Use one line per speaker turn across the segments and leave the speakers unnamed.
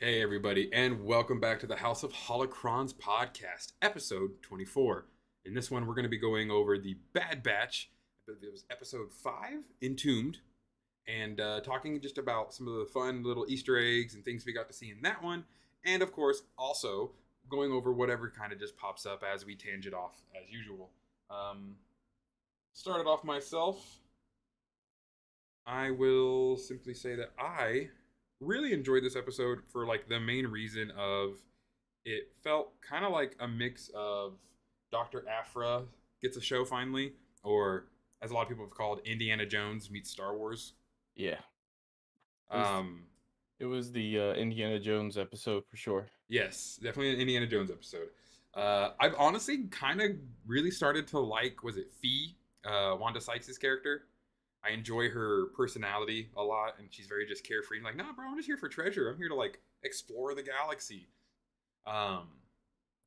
Hey, everybody, and welcome back to the House of Holocrons podcast, episode 24. In this one, we're going to be going over the Bad Batch. I believe it was episode 5, Entombed, and talking just about some of the fun little Easter eggs and things we got to see in that one. And of course, also going over whatever kind of just pops up as we tangent off as usual. Started off myself. I will simply say that I really enjoyed this episode for like the main reason of it felt kind of like a mix of Dr. Aphra gets a show finally, or as a lot of people have called, Indiana Jones meets Star Wars.
Yeah, it was
Um,
it was the Indiana Jones episode for sure.
yes, definitely an Indiana Jones episode. I've honestly kind of really started to like, was it Fee, Wanda Sykes' character? I enjoy her personality a lot, and she's very just carefree. I'm like, nah, bro, I'm just here for treasure. I'm here to like explore the galaxy. Um,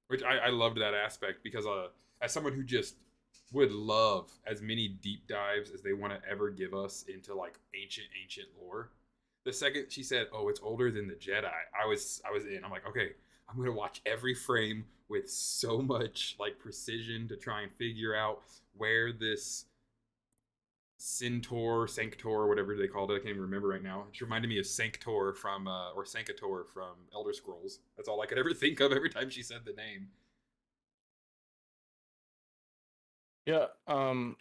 which I loved that aspect because as someone who just would love as many deep dives as they want to ever give us into like ancient lore. The second she said, "Oh, it's older than the Jedi," I was in. I'm like, okay, I'm gonna watch every frame with so much like precision to try and figure out where this Sanctor, whatever they called it. I can't even remember right now. It reminded me of Sanctor from, or Sankator from Elder Scrolls. That's all I could ever think of every time she said the name.
Yeah. The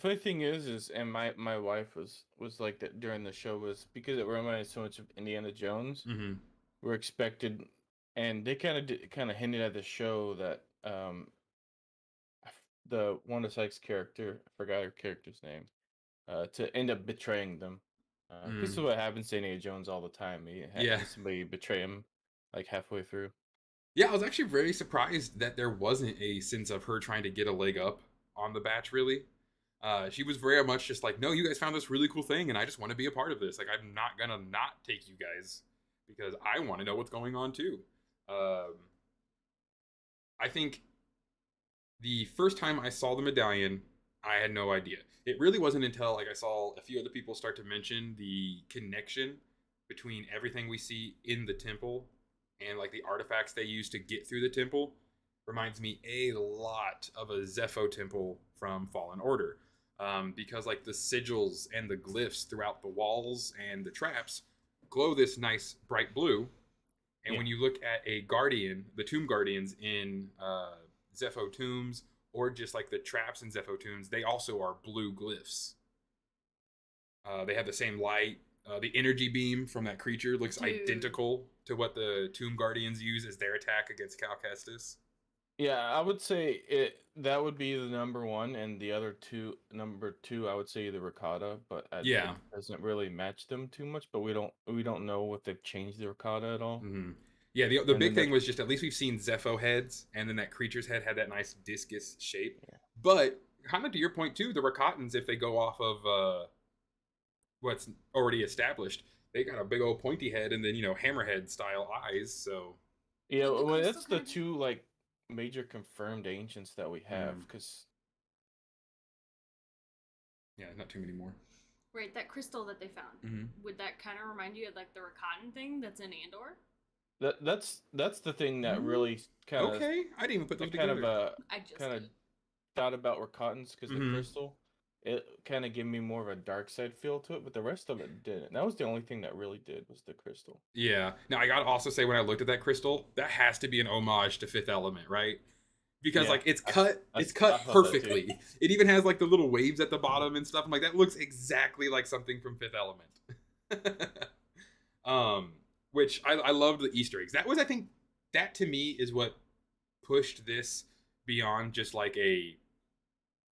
funny thing is, and my wife was like that during the show was because it reminded so much of Indiana Jones.
Mm-hmm.
We're expected, and they kind of hinted at the show that the Wanda Sykes character, I forgot her character's name, to end up betraying them. This is
Mm.
what happens to Indiana Jones all the time. He
Yeah.
has somebody betray him like halfway through.
Yeah, I was actually very surprised that there wasn't a sense of her trying to get a leg up on the batch, really. She was very much just like, no, you guys found this really cool thing, and I just want to be a part of this. Like, I'm not going to not take you guys because I want to know what's going on, too. Um, I think the first time I saw the medallion, I had no idea. It really wasn't until like I saw a few other people start to mention the connection between everything we see in the temple and like the artifacts they use to get through the temple reminds me a lot of a Zeffo temple from Fallen Order. Because like the sigils and the glyphs throughout the walls and the traps glow this nice bright blue. And
Yeah.
when you look at a guardian, the tomb guardians in Zeffo tombs, or just like the traps in Zeffo tombs, they also are blue glyphs. They have the same light. The energy beam from that creature looks
Dude.
identical to what the tomb guardians use as their attack against Cal Kestis.
Yeah, I would say that would be the number one, and the other number two, I would say the ricotta, but
Yeah.
it doesn't really match them too much. But we don't know if they've changed the ricotta at all.
Mm-hmm. Yeah, the
And
big
then
thing was just at least we've seen Zeffo heads, and then that creature's head had that nice discus shape.
Yeah.
But kind of to your point too, the Rakatans, if they go off of what's already established, they got a big old pointy head and then hammerhead style eyes. So
Yeah,
Did the
well, that's
crystal
the
kinda
two like major confirmed ancients that we have, because
yeah, not too many more.
Right, that crystal that they found.
Mm-hmm.
Would that kind of remind you of like the Rakatan thing that's in Andor?
that's the thing that really kind of
Okay, I didn't even put those
kind
together.
of
I just
kind of
did.
thought about Rakatans because
Mhm.
the crystal, it kind of gave me more of a dark side feel to it, but the rest of it didn't. That was the only thing that really did was the crystal.
Yeah. Now I gotta also say, when I looked at that crystal, that has to be an homage to Fifth Element, right? Because
Yeah,
like it's
I-
cut,
I-
it's
I
cut
thought that too.
perfectly. It even has like the little waves at the bottom and stuff. I'm like, that looks exactly like something from Fifth Element. Which I love the Easter eggs. That was, I think, that to me is what pushed this beyond just like a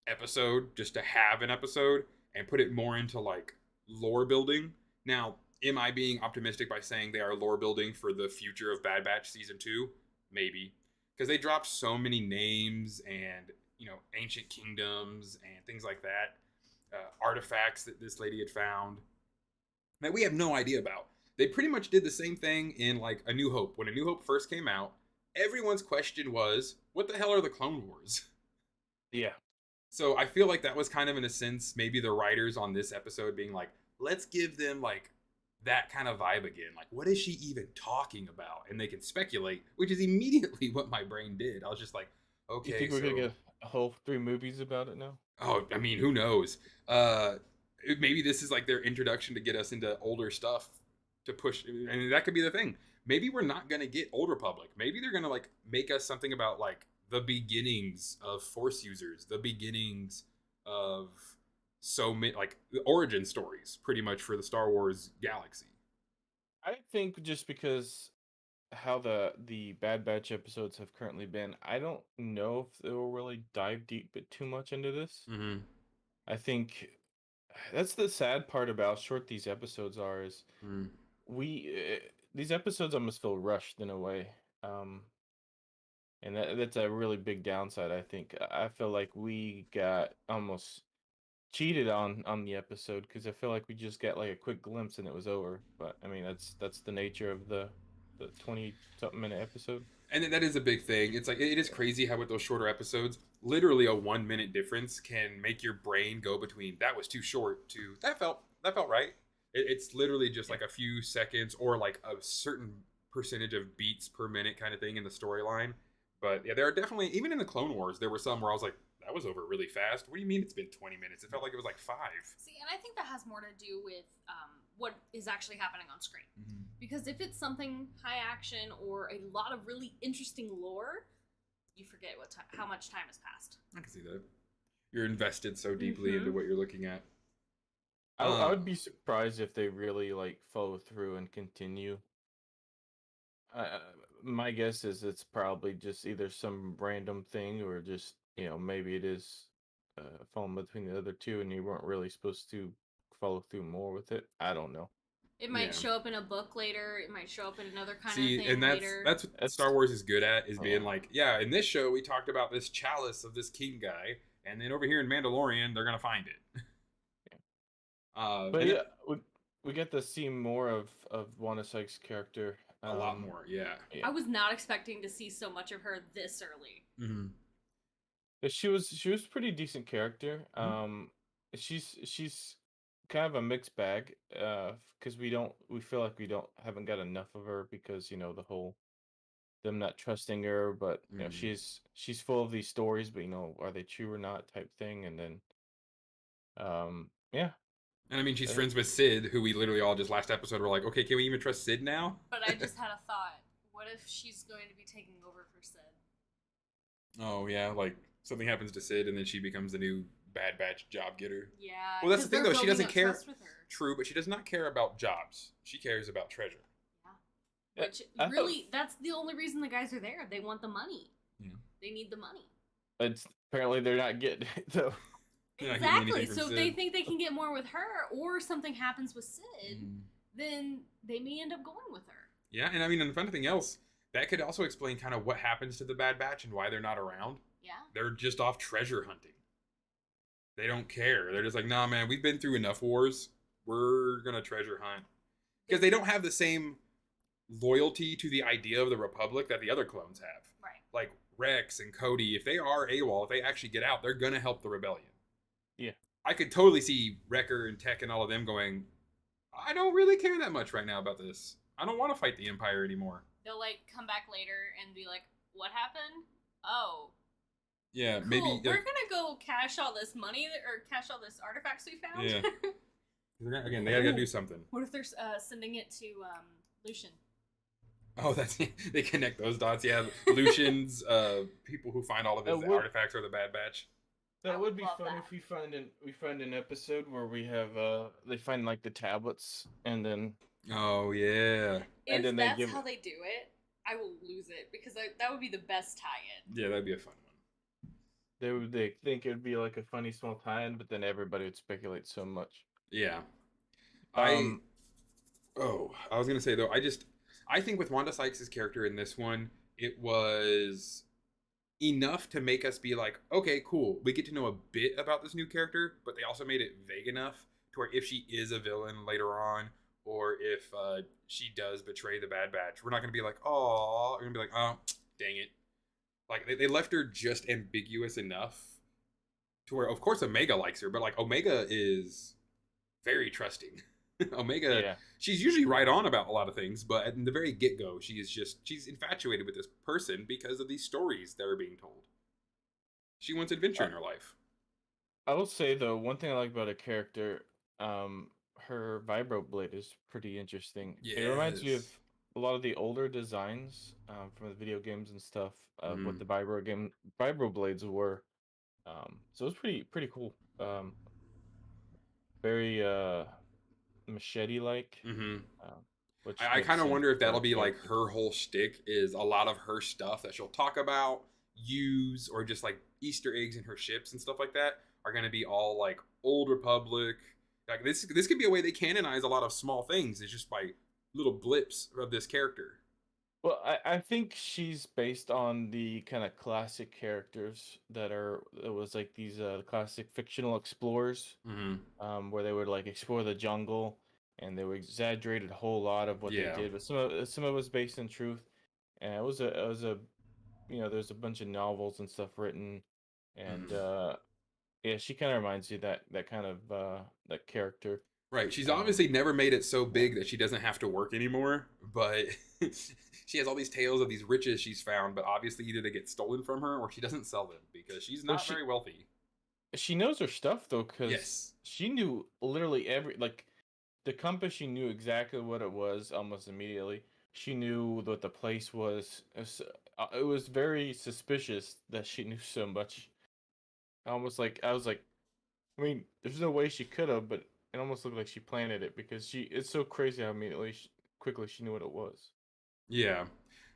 episode, just to have an episode, and put it more into like lore building. Now, am I being optimistic by saying they are lore building for the future of Bad Batch season 2? Maybe, because they dropped so many names and ancient kingdoms and things like that, artifacts that this lady had found that we have no idea about. They pretty much did the same thing in like A New Hope. When A New Hope first came out, everyone's question was, what the hell are the Clone Wars?
Yeah.
So I feel like that was kind of, in a sense, maybe the writers on this episode being like, let's give them like that kind of vibe again. Like, what is she even talking about? And they can speculate, which is immediately what my brain did. I was just like,
You
okay,
think we're
so
gonna get a whole 3 movies about it now?
oh, I mean, who knows? Maybe this is like their introduction to get us into older stuff to push, and that could be the thing. Maybe we're not gonna get Old Republic. Maybe they're gonna like make us something about like the beginnings of Force users, the beginnings of so many like the origin stories, pretty much for the Star Wars galaxy.
I think just because how the Bad Batch episodes have currently been, I don't know if they'll really dive deep but too much into this.
Mm-hmm.
I think that's the sad part about how short these episodes are is
Mm.
these episodes almost feel rushed in a way. Um and that's a really big downside, I think. I feel like we got almost cheated on the episode because I feel like we just got like a quick glimpse and it was over. But I mean that's the nature of the 20 something minute episode.
And that is a big thing. It's like it is crazy how with those shorter episodes, literally a 1 minute difference can make your brain go between that was too short to that felt right. It's literally just like a few seconds or like a certain percentage of beats per minute kind of thing in the storyline. But yeah, there are definitely even in the Clone Wars there were some where I was like that was over really fast. What do you mean it's been 20 minutes? It felt like it was like 5.
See, and I think that has more to do with what is actually happening on screen.
Mm-hmm.
Because if it's something high action or a lot of really interesting lore, you forget how much time has passed.
I can see that. You're invested so deeply into
Mhm.
what you're looking at.
I would be surprised if they really like follow through and continue. Uh, my guess is it's probably just either some random thing or just maybe it is falling between the other two and you weren't really supposed to follow through more with it. I don't know.
It might
Yeah.
show up in a book later. It might show up in another kind
See,
of thing
and that's
later.
that's what
That's
Star Wars is good at is being
Yeah.
like, yeah, in this show we talked about this chalice of this king guy, and then over here in Mandalorian they're gonna find it.
But
and
yeah, we get to see more of Wanda Sykes' character.
a lot more, yeah.
Yeah.
I was not expecting to see so much of her this early.
Mm-hmm.
But she was pretty decent character.
Mhm.
She's kind of a mixed bag. Because we feel like we haven't got enough of her because the whole them not trusting her, but
Mhm.
she's full of these stories, but are they true or not type thing, and then yeah.
And I mean, she's
uh,
friends with Sid, who we literally all just last episode were like, okay, can we even trust Sid now?
But I just had a thought. What if she's going to be taking over for Sid?
Oh yeah, like something happens to Sid, and then she becomes the new Bad Batch job getter.
Yeah.
Well, that's the
'cause
thing,
they're
though. She
building
doesn't
up
care.
trust with her.
True, but she does not care about jobs. She cares about treasure.
Yeah,
Which
I thought-
really, that's the only reason the guys are there. They want the money.
Yeah.
They need the money.
it's apparently they're not getting it though.
They're not getting
Exactly.
anything from
So if they
Sid.
think they can get more with her, or something happens with Sid,
Mm.
then they may end up going with her.
Yeah, and I mean, and the fun thing else, that could also explain kind of what happens to the Bad Batch and why they're not around.
Yeah.
They're just off treasure hunting. They don't care. They're just like, nah, man, we've been through enough wars. We're gonna treasure hunt because they don't have the same loyalty to the idea of the Republic that the other clones have.
Right.
Like Rex and Cody, if they are AWOL, if they actually get out, they're gonna help the rebellion.
Yeah.
I could totally see Wrecker and Tech and all of them going, I don't really care that much right now about this. I don't want to fight the Empire anymore.
They'll like come back later and be like, "What happened? Oh,
Yeah,
cool.
maybe.
We're gonna go cash all this money or cash all this artifacts we found."
Yeah. Again, they gotta do something.
What if they're sending it to Lucian?
Oh, that's they connect those dots. Yeah, Lucian's people who find all of his
That would-
artifacts are the Bad Batch.
I
That would be
love
fun
that.
if we find an episode where we have they find like the tablets and then
Oh yeah,
If
then they
that's
give
how they do it, I will lose it because that would be the best tie-in.
yeah, that'd be a fun one.
they think it would be like a funny small tie-in, but then everybody would speculate so much.
Yeah,
Um,
I was gonna say though, I think with Wanda Sykes' character in this one, it was enough to make us be like, okay, cool, we get to know a bit about this new character, but they also made it vague enough to where if she is a villain later on, or if she does betray the Bad Batch, we're not gonna be like, oh, we're gonna be like, oh, dang it. Like they left her just ambiguous enough to where, of course, Omega likes her, but like Omega is very trusting. Omega,
Yeah.
she's usually right on about a lot of things, but at the very get go, she's infatuated with this person because of these stories that are being told. She wants adventure
Uh,
in her life.
I will say though, one thing I like about a character, her vibro blade is pretty interesting. It reminds me of
Yes.
a lot of the older designs from the video games and stuff of what
Mm-hmm.
the vibro blades were. So it's pretty cool. Very machete like,
Mm-hmm.
um, which
I
makes
kind of
sense
wonder if
for
that'll
a
be like
character.
her whole shtick is a lot of her stuff that she'll talk about, use, or just like Easter eggs in her ships and stuff like that are going to be all like Old Republic. Like this could be a way they canonize a lot of small things. It's just by little blips of this character.
Well, I think she's based on the kind of classic characters it was like these classic fictional explorers,
Mm-hmm.
where they would like explore the jungle and they would exaggerate a whole lot of what they
Yeah.
did, but some of it was based in truth, and it was a there's a bunch of novels and stuff written, and
Mm-hmm.
yeah, she kind of reminds you that kind of that character.
Right. She's
Um,
obviously never made it so big that she doesn't have to work anymore, but she has all these tales of these riches she's found, but obviously either they get stolen from her or she doesn't sell them because she's
well,
not very wealthy.
she knows her stuff though, because
Yes.
she knew literally every like the compass. She knew exactly what it was almost immediately. She knew what the place was. It was very suspicious that she knew so much. Almost like I was like, I mean, there's no way she could have, but it almost looked like she planted it because she. It's so crazy how quickly she knew what it was.
Yeah.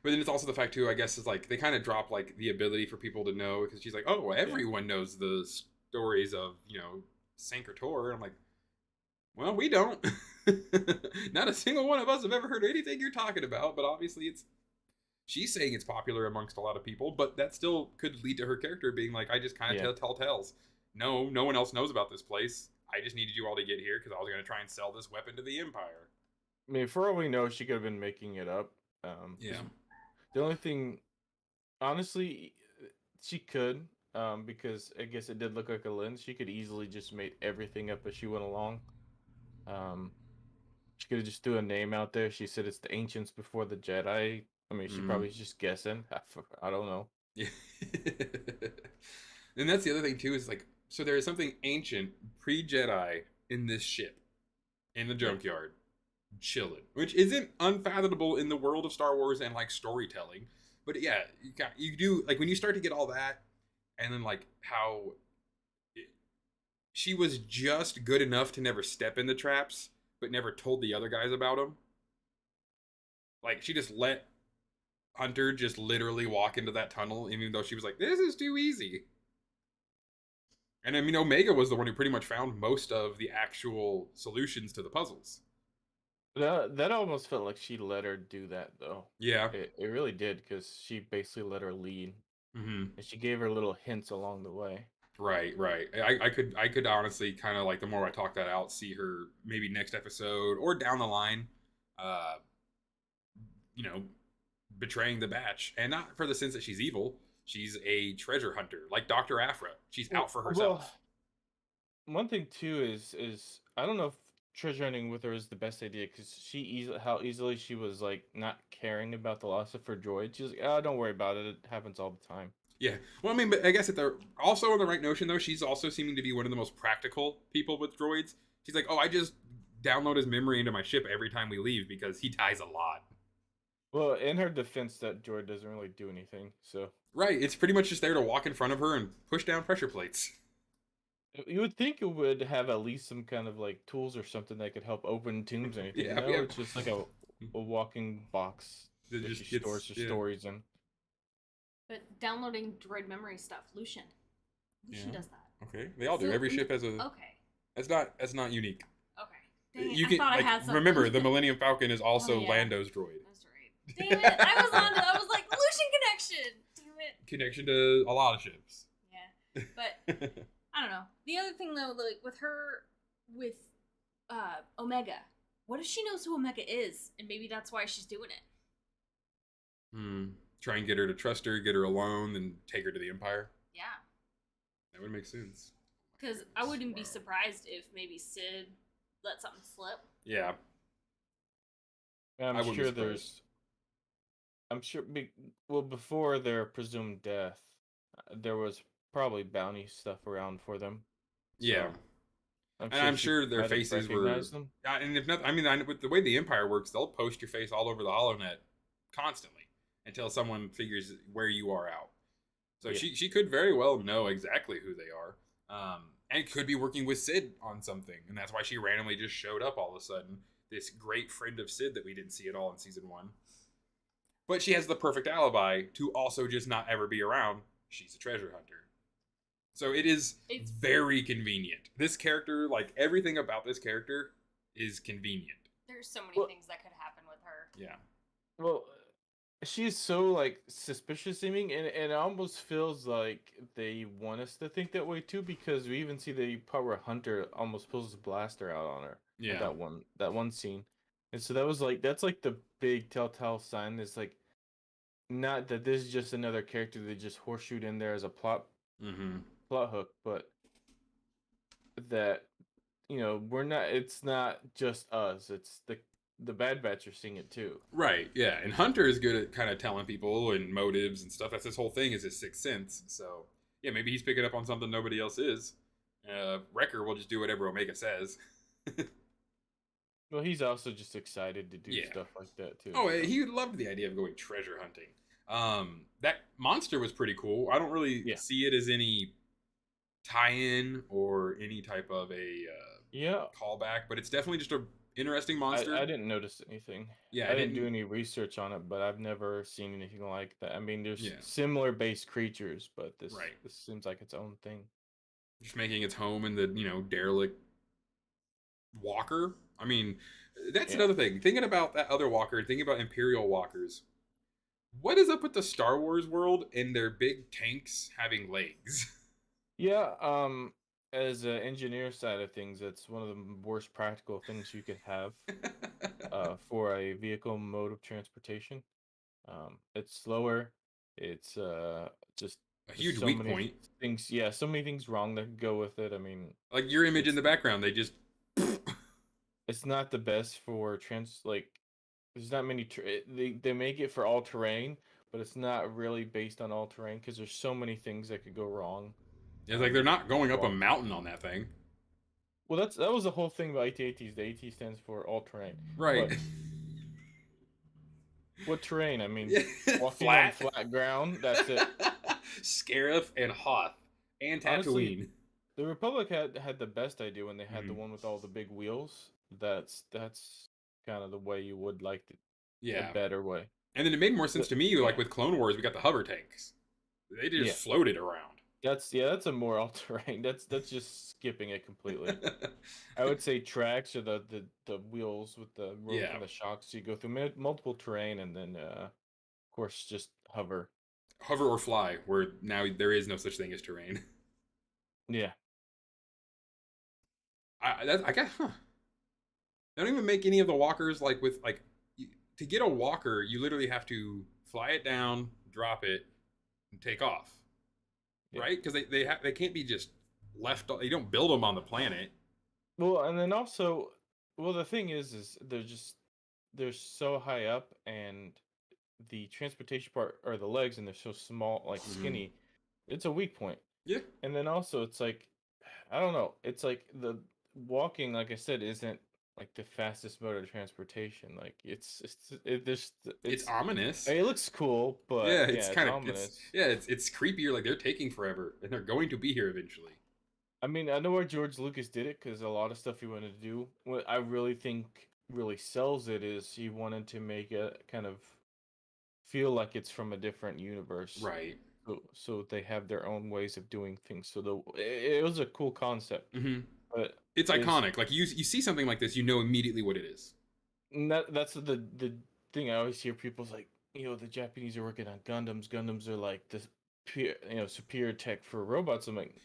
But then it's also the fact too, I guess, is like they kind of drop like the ability for people to know because she's like, oh,
Yeah.
everyone knows the stories of, Sank or Tor. I'm like, well, we don't. Not a single one of us have ever heard anything you're talking about, but obviously she's saying it's popular amongst a lot of people, but that still could lead to her character being like, I just kind of
Yeah.
tell tales. No, no one else knows about this place. I just needed you all to get here because I was going to try and sell this weapon to the Empire.
I mean, for all we know, she could have been making it up. 'Cause
Yeah.
the only thing, honestly, she could. Because I guess it did look like a lens. She could easily just made everything up as she went along. Um, she could have just threw a name out there. She said it's the ancients before the Jedi. I mean, she
Mm-hmm.
probably just guessing. I don't know.
Yeah. And that's the other thing too is like so there is something ancient pre-Jedi in this ship in the
Yeah.
junkyard chilling, which isn't unfathomable in the world of Star Wars and like storytelling. But yeah, you do like when you start to get all that and then like how she was just good enough to never step in the traps but never told the other guys about them. Like she just let Hunter just literally walk into that tunnel, even though she was like, "This is too easy." And I mean, Omega was the one who pretty much found most of the actual solutions to the puzzles.
That almost felt like she let her do that though.
Yeah.
It really did because she basically let her lead
Mm-hmm.
and she gave her little hints along the way.
Right, right. I could honestly kind of like the more I talk that out, see her maybe next episode or down the line, uh, you know, betraying the batch, and not for the sense that she's evil. She's a treasure hunter, like Dr. Afra. She's out for
Well,
herself.
one thing too is I don't know if treasure hunting with her is the best idea because how easily she was like not caring about the loss of her droid. She's like, oh, don't worry about it. It happens all the time.
Yeah. Well, I mean, but I guess if they're also on the right notion, though, she's also seeming to be one of the most practical people with droids. She's like, oh, I just download his memory into my ship every time we leave because he dies a lot.
Well, in her defense, that droid doesn't really do anything. So
Right. It's pretty much just there to walk in front of her and push down pressure plates.
you would think it would have at least some kind of like tools or something that could help open tombs or anything.
Yeah,
No,
yeah.
it's just like a walking box
It
that
just
she stores her
yeah.
stories in.
But downloading droid memory stuff, Lucian. Lucian
Yeah.
does that.
Okay. They all do.
So-
Every ship has a.
Okay.
That's not unique.
Okay. Dang it,
You
I
can
thought
like
I had something.
remember the Millennium Falcon is also
Oh, yeah.
Lando's droid.
That's right. Damn it! I was like Lucian connection. Damn it.
Connection to a lot of ships.
Yeah. But I don't know. The other thing though, like with Omega, what if she knows who Omega is, and maybe that's why she's doing it?
Try and get her to trust her, get her alone, then take her to the Empire.
Yeah.
That would make sense.
Because I wouldn't be surprised if maybe Sid let something slip.
Yeah,
And
I
I'm
wouldn't be
sure
surprised.
I'm sure. Well, before their presumed death, there was probably bounty stuff around for them.
Yeah,
So I'm
and
sure
I'm
she
sure their
might have
faces were.
recognized them.
And if not, I mean, with the way the Empire works, they'll post your face all over the HoloNet constantly until someone figures where you are out. So
Yeah.
she could very well know exactly who they are, and could be working with Sid on something, and that's why she randomly just showed up all of a sudden. This great friend of Sid that we didn't see at all in season 1. But she has the perfect alibi to also just not ever be around. She's a treasure hunter. So it's very convenient. This character, like everything about this character, is convenient.
There's so many things that could happen with her.
Yeah.
Well, she's so like suspicious seeming, and it almost feels like they want us to think that way too, because we even see the part where Hunter almost pulls his blaster out on her.
Yeah.
That one scene, and so that's like the big telltale sign. Is like not that this is just another character they just horseshoed in there as a plot hook, but that we're not. It's not just us. It's the Bad Batch are seeing it too.
Right, yeah. And Hunter is good at kind of telling people and motives and stuff. That's his whole thing, is his sixth sense. So, yeah, maybe he's picking up on something nobody else is. Wrecker will just do whatever Omega says.
Well, he's also just excited to do
Yeah.
stuff like that too.
Oh,
so.
he loved the idea of going treasure hunting. That monster was pretty cool. I don't really see it as any tie-in or any type of a callback, but it's definitely just a interesting monster.
I didn't notice anything.
Yeah,
I didn't do any research on it, but I've never seen anything like that. I mean, there's
Yeah.
similar base creatures, but this
Right.
this seems like its own thing.
Just making its home in the derelict walker. I mean, that's another thing. Thinking about that other walker, thinking about Imperial walkers. What is up with the Star Wars world and their big tanks having legs?
Yeah, as an engineer side of things, it's one of the worst practical things you could have for a vehicle mode of transportation. It's slower. It's just
A huge
so
weak
many
point.
things. Yeah, so many things wrong that go with it. I mean,
like your image in the background, they just.
It's not the best for there's not many they make it for all terrain, but it's not really based on all terrain because there's so many things that could go wrong.
It's like they're not going up a mountain on that thing.
Well, that was the whole thing about AT-ATs. The AT stands for all terrain.
Right.
But what terrain? I mean, walking
flat.
on flat ground. That's it.
Scarif and Hoth and Tatooine.
Honestly, the Republic had the best idea when they had the one with all the big wheels. That's kind of the way you would like it.
Yeah.
A better way.
And then it made more sense to me, like with Clone Wars, we got the hover tanks. They just floated around.
That's a more all terrain. That's just skipping it completely. I would say tracks or the wheels with the room and the shocks. So you go through multiple terrain and then of course just hover.
Hover or fly, where now there is no such thing as terrain.
Yeah.
I guess. Huh. They don't even make any of the walkers to get a walker, you literally have to fly it down, drop it, and take off. Yeah. Right? Because they can't be just left. You don't build them on the planet.
Well, and then also, the thing is they're so high up, and the transportation part or the legs, and they're so small, like skinny. It's a weak point.
Yeah.
And then also, it's like, I don't know. It's like the walking, like I said, isn't like the fastest mode of transportation. Like it's
ominous.
It looks cool, but
it's kind of
ominous.
It's creepier. Like they're taking forever, and they're going to be here eventually.
I mean, I know why George Lucas did it because a lot of stuff he wanted to do. What I really think really sells it is he wanted to make it kind of feel like it's from a different universe,
right?
So they have their own ways of doing things. So it was a cool concept. But
it's iconic. Like you see something like this, you know immediately what it is.
And that's the thing I always hear people's like, the Japanese are working on Gundams. Gundams are like this, superior tech for robots. I'm like,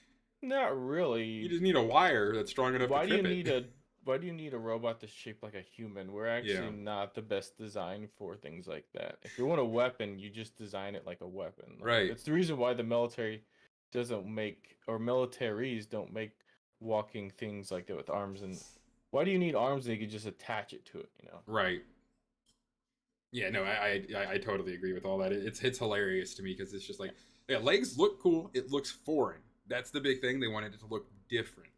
not really.
You just need a wire that's strong enough to trip it.
Why do you need a robot that's shaped like a human? We're actually not the best design for things like that. If you want a weapon, you just design it like a weapon.
Right.
It's the reason why the military doesn't make, or militaries don't make walking things like that with arms and why do you need arms? They could just attach it to it, you know?
Right. Yeah, no, I totally agree with all that. It's hilarious to me because it's just like, yeah, legs look cool. It looks foreign. That's the big thing. They wanted it to look different.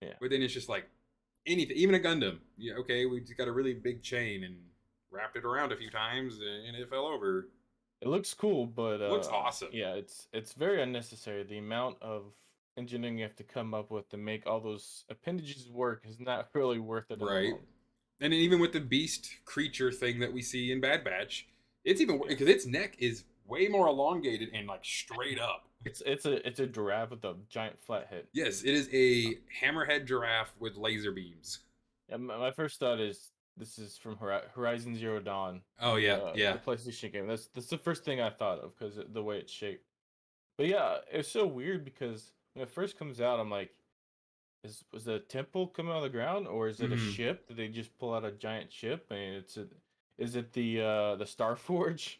Yeah.
But then it's just like anything, even a Gundam. Yeah, okay, we just got a really big chain and wrapped it around a few times and it fell over.
It looks cool, but
Looks awesome.
yeah, it's very unnecessary. The amount of engineering you have to come up with to make all those appendages work is not really worth it in the
Right.
long.
And then even with the beast creature thing that we see in Bad Batch, it's even
Yeah.
because its neck is way more elongated and like straight up.
It's a giraffe with a giant flat head.
Yes, it is a hammerhead giraffe with laser beams.
Yeah, my first thought is this is from Horizon Zero Dawn,
Oh yeah, yeah.
the PlayStation game. That's the first thing I thought of because the way it's shaped. But yeah, it's so weird because when it first comes out, I'm like, was it a temple coming out of the ground, or is it a
Mhm.
ship? Did they just pull out a giant ship? And is it the Star Forge?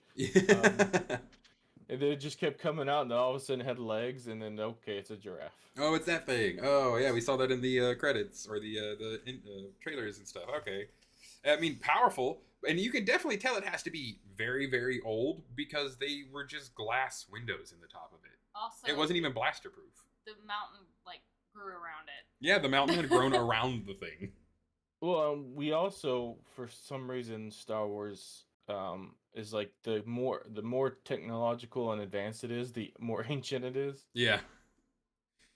And then it just kept coming out, and then all of a sudden it had legs, and then okay, it's a giraffe.
Oh, it's that thing. Oh yeah, we saw that in the credits or the trailers and stuff. Okay, I mean powerful, and you can definitely tell it has to be very very old because they were just glass windows in the top of it.
Also,
It wasn't even blaster proof.
the mountain like grew around it.
Yeah, the mountain had grown around the thing.
Well, we also, for some reason, Star Wars is like the more technological and advanced it is, the more ancient it is.
Yeah.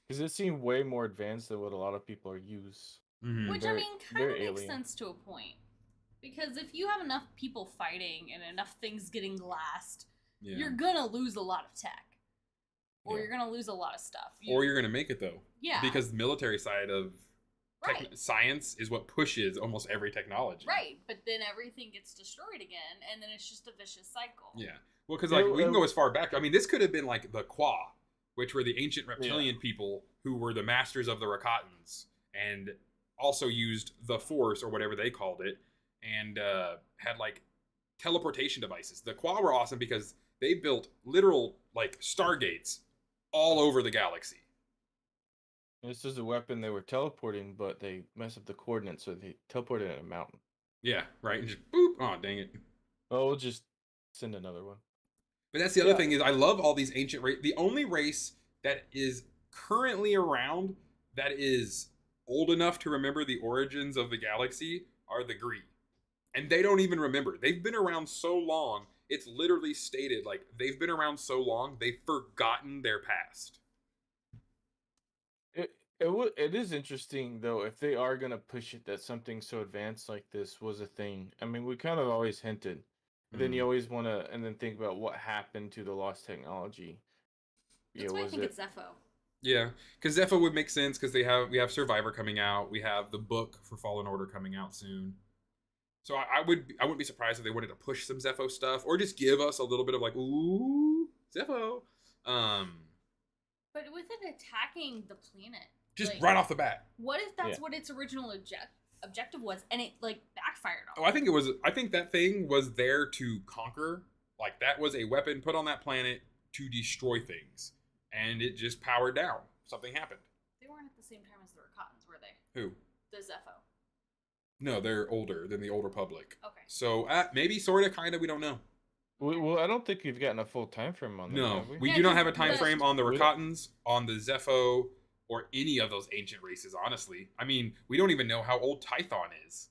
Because it seemed way more advanced than what a lot of people are used.
Mm-hmm.
Which I
Very-
mean kind of
very
makes
alien.
sense to a point. Because if you have enough people fighting and enough things getting glassed,
Yeah.
you're gonna lose a lot of tech. Or
Yeah.
you're gonna lose a lot of stuff.
Or you're gonna make it though.
Yeah.
Because the military side of
Right.
science is what pushes almost every technology.
Right, but then everything gets destroyed again, and then it's just a vicious cycle.
Yeah. Well, because like
Yeah,
we can go as far back. I mean, this could have been like the Qua, which were the ancient reptilian
Yeah.
people who were the masters of the Rakatans and also used the Force or whatever they called it, and had like teleportation devices. The Qua were awesome because they built literal like stargates all over the galaxy.
This is a weapon they were teleporting, but they messed up the coordinates, so they teleported in a mountain.
Yeah, right. And just boop. Oh, dang it.
Oh, we'll just send another one.
But that's the other
Yeah.
thing is I love all these ancient race. The only race that is currently around that is old enough to remember the origins of the galaxy are the Gree. And they don't even remember. They've been around so long. It's literally stated like they've been around so long they've forgotten their past.
It is interesting though if they are gonna push it that something so advanced like this was a thing. I mean, we kind of always hinted. But then you always want to and then think about what happened to the lost technology.
That's why I think it's Zeffo.
Yeah, because Zeffo would make sense because we have Survivor coming out. We have the book for Fallen Order coming out soon. So I wouldn't be surprised if they wanted to push some Zeffo stuff or just give us a little bit of like ooh Zeffo,
But with it attacking the planet,
just
like,
right off the bat.
what if that's
Yeah.
what its original objective was, and it like backfired on?
Oh, I think that thing was there to conquer. Like that was a weapon put on that planet to destroy things, and it just powered down. Something happened.
They weren't at the same time as the Rakatans, were they?
Who?
The Zeffo.
No, they're older than the Old Republic.
Okay.
So maybe, sorta, kinda, we don't know.
Well, I don't think we've gotten a full time frame on that.
No,
have
we
Yeah,
do not
'cause
have a time
the-
frame on the
We-
Rakatans, on the Zeffo, or any of those ancient races. Honestly, I mean, we don't even know how old Tython is.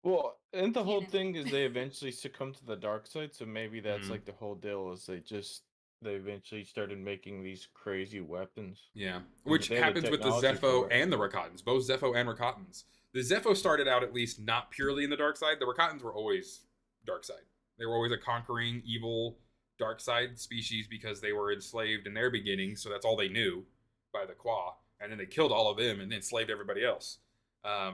Well, and the whole
Canon.
thing is they eventually succumb to the dark side, so maybe that's
Mhm.
like the whole deal is they eventually started making these crazy weapons.
Yeah, which
they have the
happens with the
technology
Zeffo
for it.
and the Rakatans, both Zeffo and Rakatans. The Zeffo started out at least not purely in the dark side. The Rakatans were always dark side. They were always a conquering, evil, dark side species because they were enslaved in their beginning, so that's all they knew by the Qua. And then they killed all of them and enslaved everybody else.
Yeah,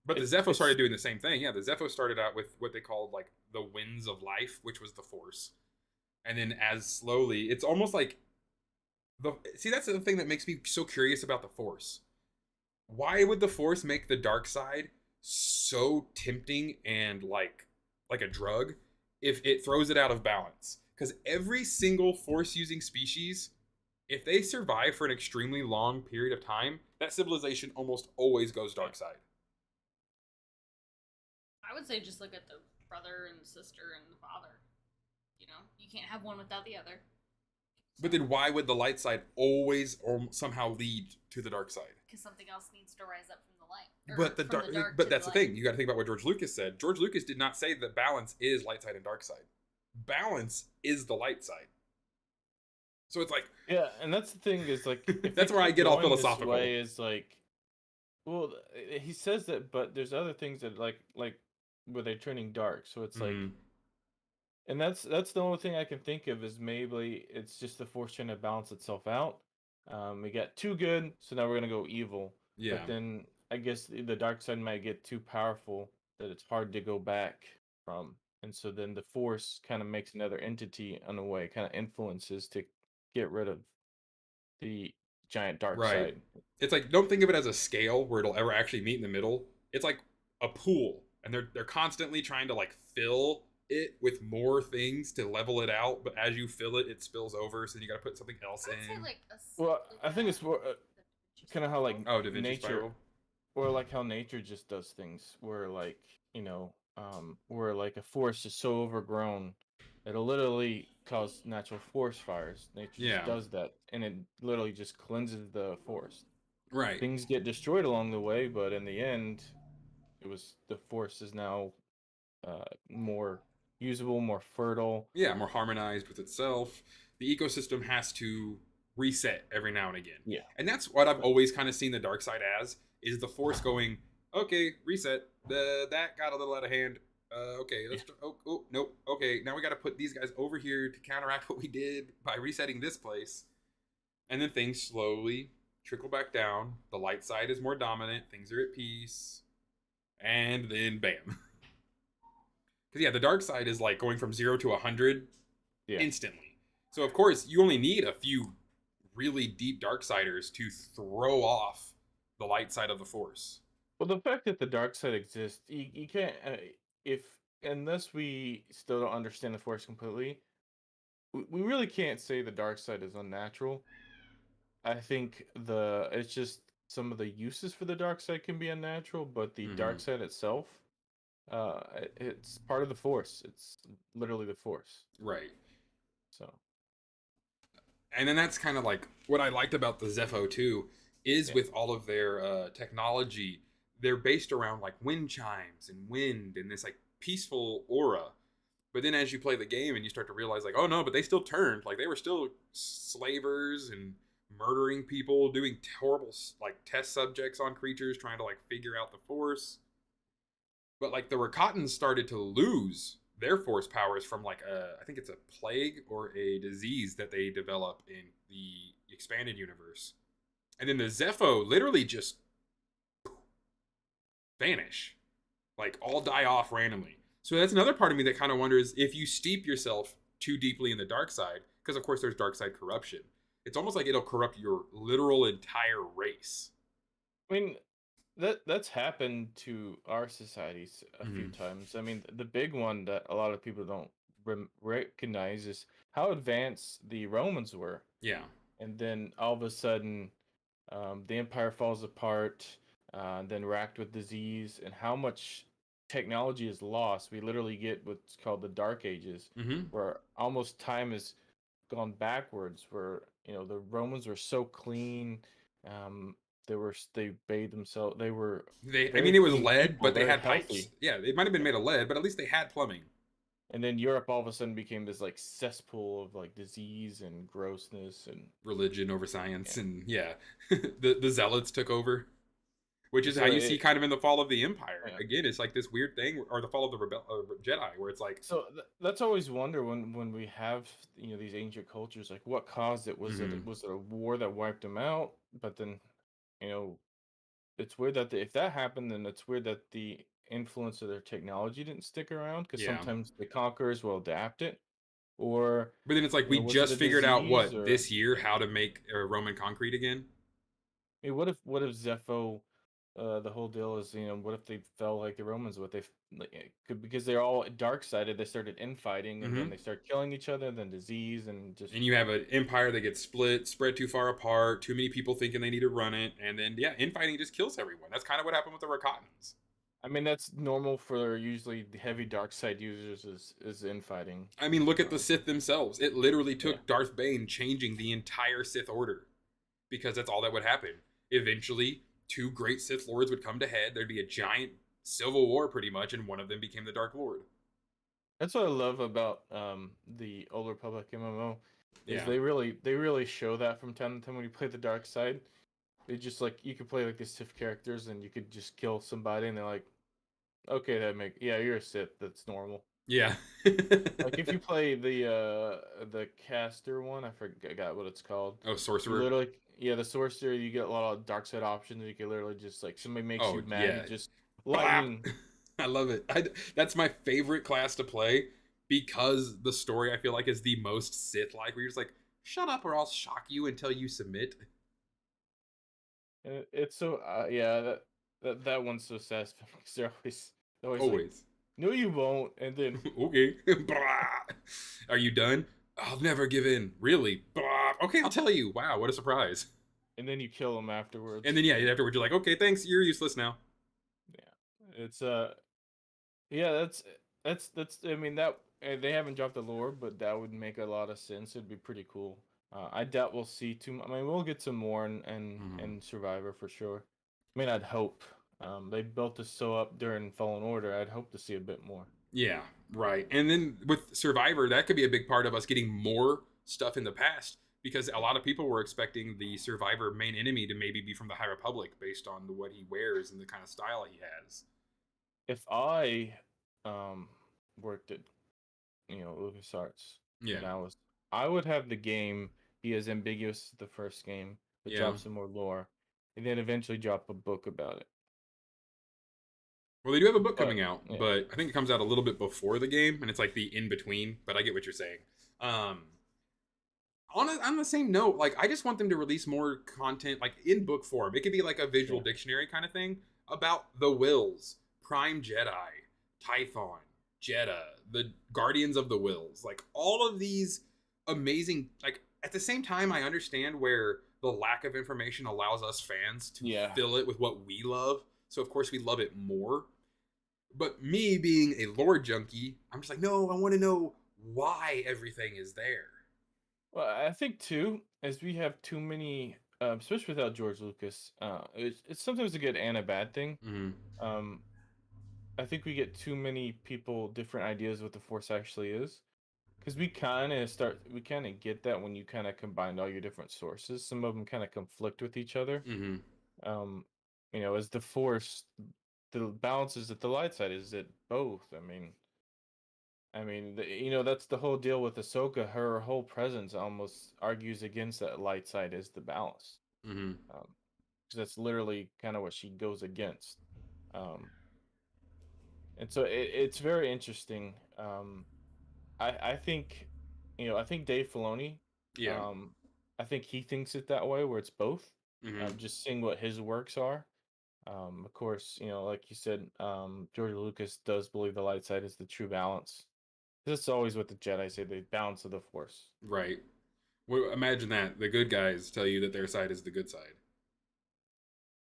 But the
it's-
Zeffo
it's-
started doing the same thing. Yeah, the Zeffo started out with what they called like the winds of life, which was the Force. And then as slowly, it's almost like that's the thing that makes me so curious about the Force. Why would the Force make the dark side so tempting and like a drug if it throws it out of balance? Because every single Force using species, if they survive for an extremely long period of time, that civilization almost always goes dark side.
I would say just look at the brother and the sister and the father. You know, you can't have one without the other.
But then why would the light side always or somehow lead to the dark side?
Because something else needs to rise up from the light.
But the dark, but that's the thing. You got to think about what George Lucas said. George Lucas did not say that balance is light side and dark side. Balance is the light side. So it's like,
yeah, and that's the thing is like
that's where I get all philosophical.
This way is like, well, he says that, but there's other things that like where they're turning dark. So it's like, and that's the only thing I can think of is maybe it's just the force trying to balance itself out. We got too good, so now we're gonna go evil.
Yeah.
But then I guess the dark side might get too powerful that it's hard to go back from, and so then the force kind of makes another entity in a way, kind of influences to get rid of the giant dark side.
It's like, don't think of it as a scale where it'll ever actually meet in the middle. It's like a pool, and they're constantly trying to like fill it with more things to level it out. But as you fill it, it spills over. So then you got to put something else in.
Like
well, I think it's more kind of how like
Da Vinci
nature,
Spiral.
or like how nature just does things, where like where like a forest is so overgrown, it'll literally cause natural forest fires. Nature just does that, and it literally just cleanses the forest.
Right.
Things get destroyed along the way, but in the end, the forest is now more usable, more fertile.
Yeah, more harmonized with itself. The ecosystem has to reset every now and again.
Yeah.
And that's what I've always kind of seen the dark side as, is the force going, okay, reset. That got a little out of hand. Okay, let's nope. Okay, now we got to put these guys over here to counteract what we did by resetting this place. And then things slowly trickle back down. The light side is more dominant. Things are at peace. And then bam. Because, yeah, the dark side is like going from 0 to 100 instantly. So, of course, you only need a few really deep darksiders to throw off the light side of the force.
Well, the fact that the dark side exists, you can't, unless we still don't understand the force completely, we really can't say the dark side is unnatural. I think it's just some of the uses for the dark side can be unnatural, but the dark side itself, it's part of the force. It's literally the force.
Right.
So.
And then that's kind of like what I liked about the Zeffo too, is with all of their technology, they're based around like wind chimes and wind and this like peaceful aura. But then as you play the game and you start to realize like, oh no, but they still turned. Like they were still slavers and murdering people, doing horrible like test subjects on creatures, trying to like figure out the force. But like the Rakatans started to lose their force powers from like I think it's a plague or a disease that they develop in the expanded universe. And then the Zeffo literally just vanish. Like all die off randomly. So that's another part of me that kind of wonders if you steep yourself too deeply in the dark side, because of course there's dark side corruption. It's almost like it'll corrupt your literal entire race.
I mean, that's happened to our societies a few times. I mean, the big one that a lot of people don't recognize is how advanced the Romans were.
Yeah.
And then all of a sudden, the empire falls apart, then racked with disease, and how much technology is lost. We literally get what's called the Dark Ages, where almost time has gone backwards, where the Romans were so clean. They bathed themselves. I mean,
it was lead,
people,
but they had
healthy.
pipes. Yeah, it might have been made of lead, but at least they had plumbing.
And then Europe all of a sudden became this like cesspool of like disease and grossness and
religion over science, and the zealots took over, which is how you see kind of in the fall of the Empire. Yeah. Again, it's like this weird thing, or the fall of the Jedi, where it's like.
So that's always wonder when we have these ancient cultures, like what caused it? Was it a war that wiped them out? But then, it's weird that if that happened, then it's weird that the influence of their technology didn't stick around, because sometimes the conquerors will adapt it, but
then it's like we just figured out this year how to make Roman concrete again.
I mean, what if Zeffo, the whole deal is what if they fell like the Romans? Because they're all dark-sided, they started infighting, and then they start killing each other, then disease, and
you have an empire that gets spread too far apart, too many people thinking they need to run it, and then infighting just kills everyone. That's kind of what happened with the Rakatans.
I mean, that's normal for usually the heavy dark side users is infighting.
I mean, look at the Sith themselves. It literally
Yeah.
took Darth Bane changing the entire Sith Order because that's all that would happen. Eventually, two great Sith Lords would come to head. There'd be a giant civil war, pretty much, and one of them became the Dark Lord.
That's what I love about the Old Republic MMO is
Yeah.
they really show that from time to time when you play the dark side. They just like you could play like the Sith characters and you could just kill somebody and they're like, okay, you're a Sith, that's normal.
Yeah.
Like if you play the caster one, I forgot what it's called.
Oh,
You
sorcerer.
literally, yeah, the sorcerer. You get a lot of dark side options. You can literally just like somebody makes
Oh
you mad,
yeah.
you just
Blah!
lightning.
I love it. That's my favorite class to play because the story I feel like is the most Sith-like. Where you're just like, shut up or I'll shock you until you submit.
It's so yeah that one's so satisfying because they're always like,
Always.
no, you won't, and then
Okay. Blah! Are you done? I'll never give in. Really? Blah! Okay, I'll tell you. Wow, what a surprise.
you kill them afterwards.
And then yeah, afterwards you're like, okay, thanks. You're useless now.
Yeah, it's yeah, that's. I mean that they haven't dropped the lore, but that would make a lot of sense. It'd be pretty cool. I doubt we'll see too. I mean, we'll get some more in Survivor for sure. I mean, I'd hope. They built this so up during Fallen Order. I'd hope to see a bit more.
Yeah, right. And then with Survivor, that could be a big part of us getting more stuff in the past because a lot of people were expecting the Survivor main enemy to maybe be from the High Republic based on what he wears and the kind of style he has.
If I worked at LucasArts,
Yeah.
and I would have the game be as ambiguous as the first game, but
Yeah.
drop some more lore, and then eventually drop a book about it.
Well, they do have a book
But,
coming out,
yeah.
but I think it comes out a little bit before the game, and it's like the in between. But I get what you're saying. On the same note, like I just want them to release more content, like in book form. It could be like a visual
Yeah.
dictionary kind of thing about the Wills, Prime Jedi, Tython, Jeddah, the Guardians of the Wills, like all of these amazing. Like at the same time, I understand where the lack of information allows us fans to
Yeah.
fill it with what we love. So of course we love it more. But me being a lore junkie, I'm just like, no, I want to know why everything is there.
Well, I think too, as we have too many, especially without George Lucas, it's sometimes a good and a bad thing.
Mm-hmm.
I think we get too many people different ideas what the Force actually is, because we kind of get that when you kind of combine all your different sources. Some of them kind of conflict with each other.
Mm-hmm.
As the Force, the balance is at the light side. Is it both? That's the whole deal with Ahsoka. Her whole presence almost argues against that light side as the balance.
Mm-hmm.
Because that's literally kind of what she goes against. And so it's very interesting. I think, I think Dave Filoni,
Yeah.
I think he thinks it that way, where it's both.
Mm-hmm.
Just seeing what his works are. Of course, like you said, George Lucas does believe the light side is the true balance. That's always what the Jedi say, the balance of the Force.
Right. Well, imagine that. The good guys tell you that their side is the good side.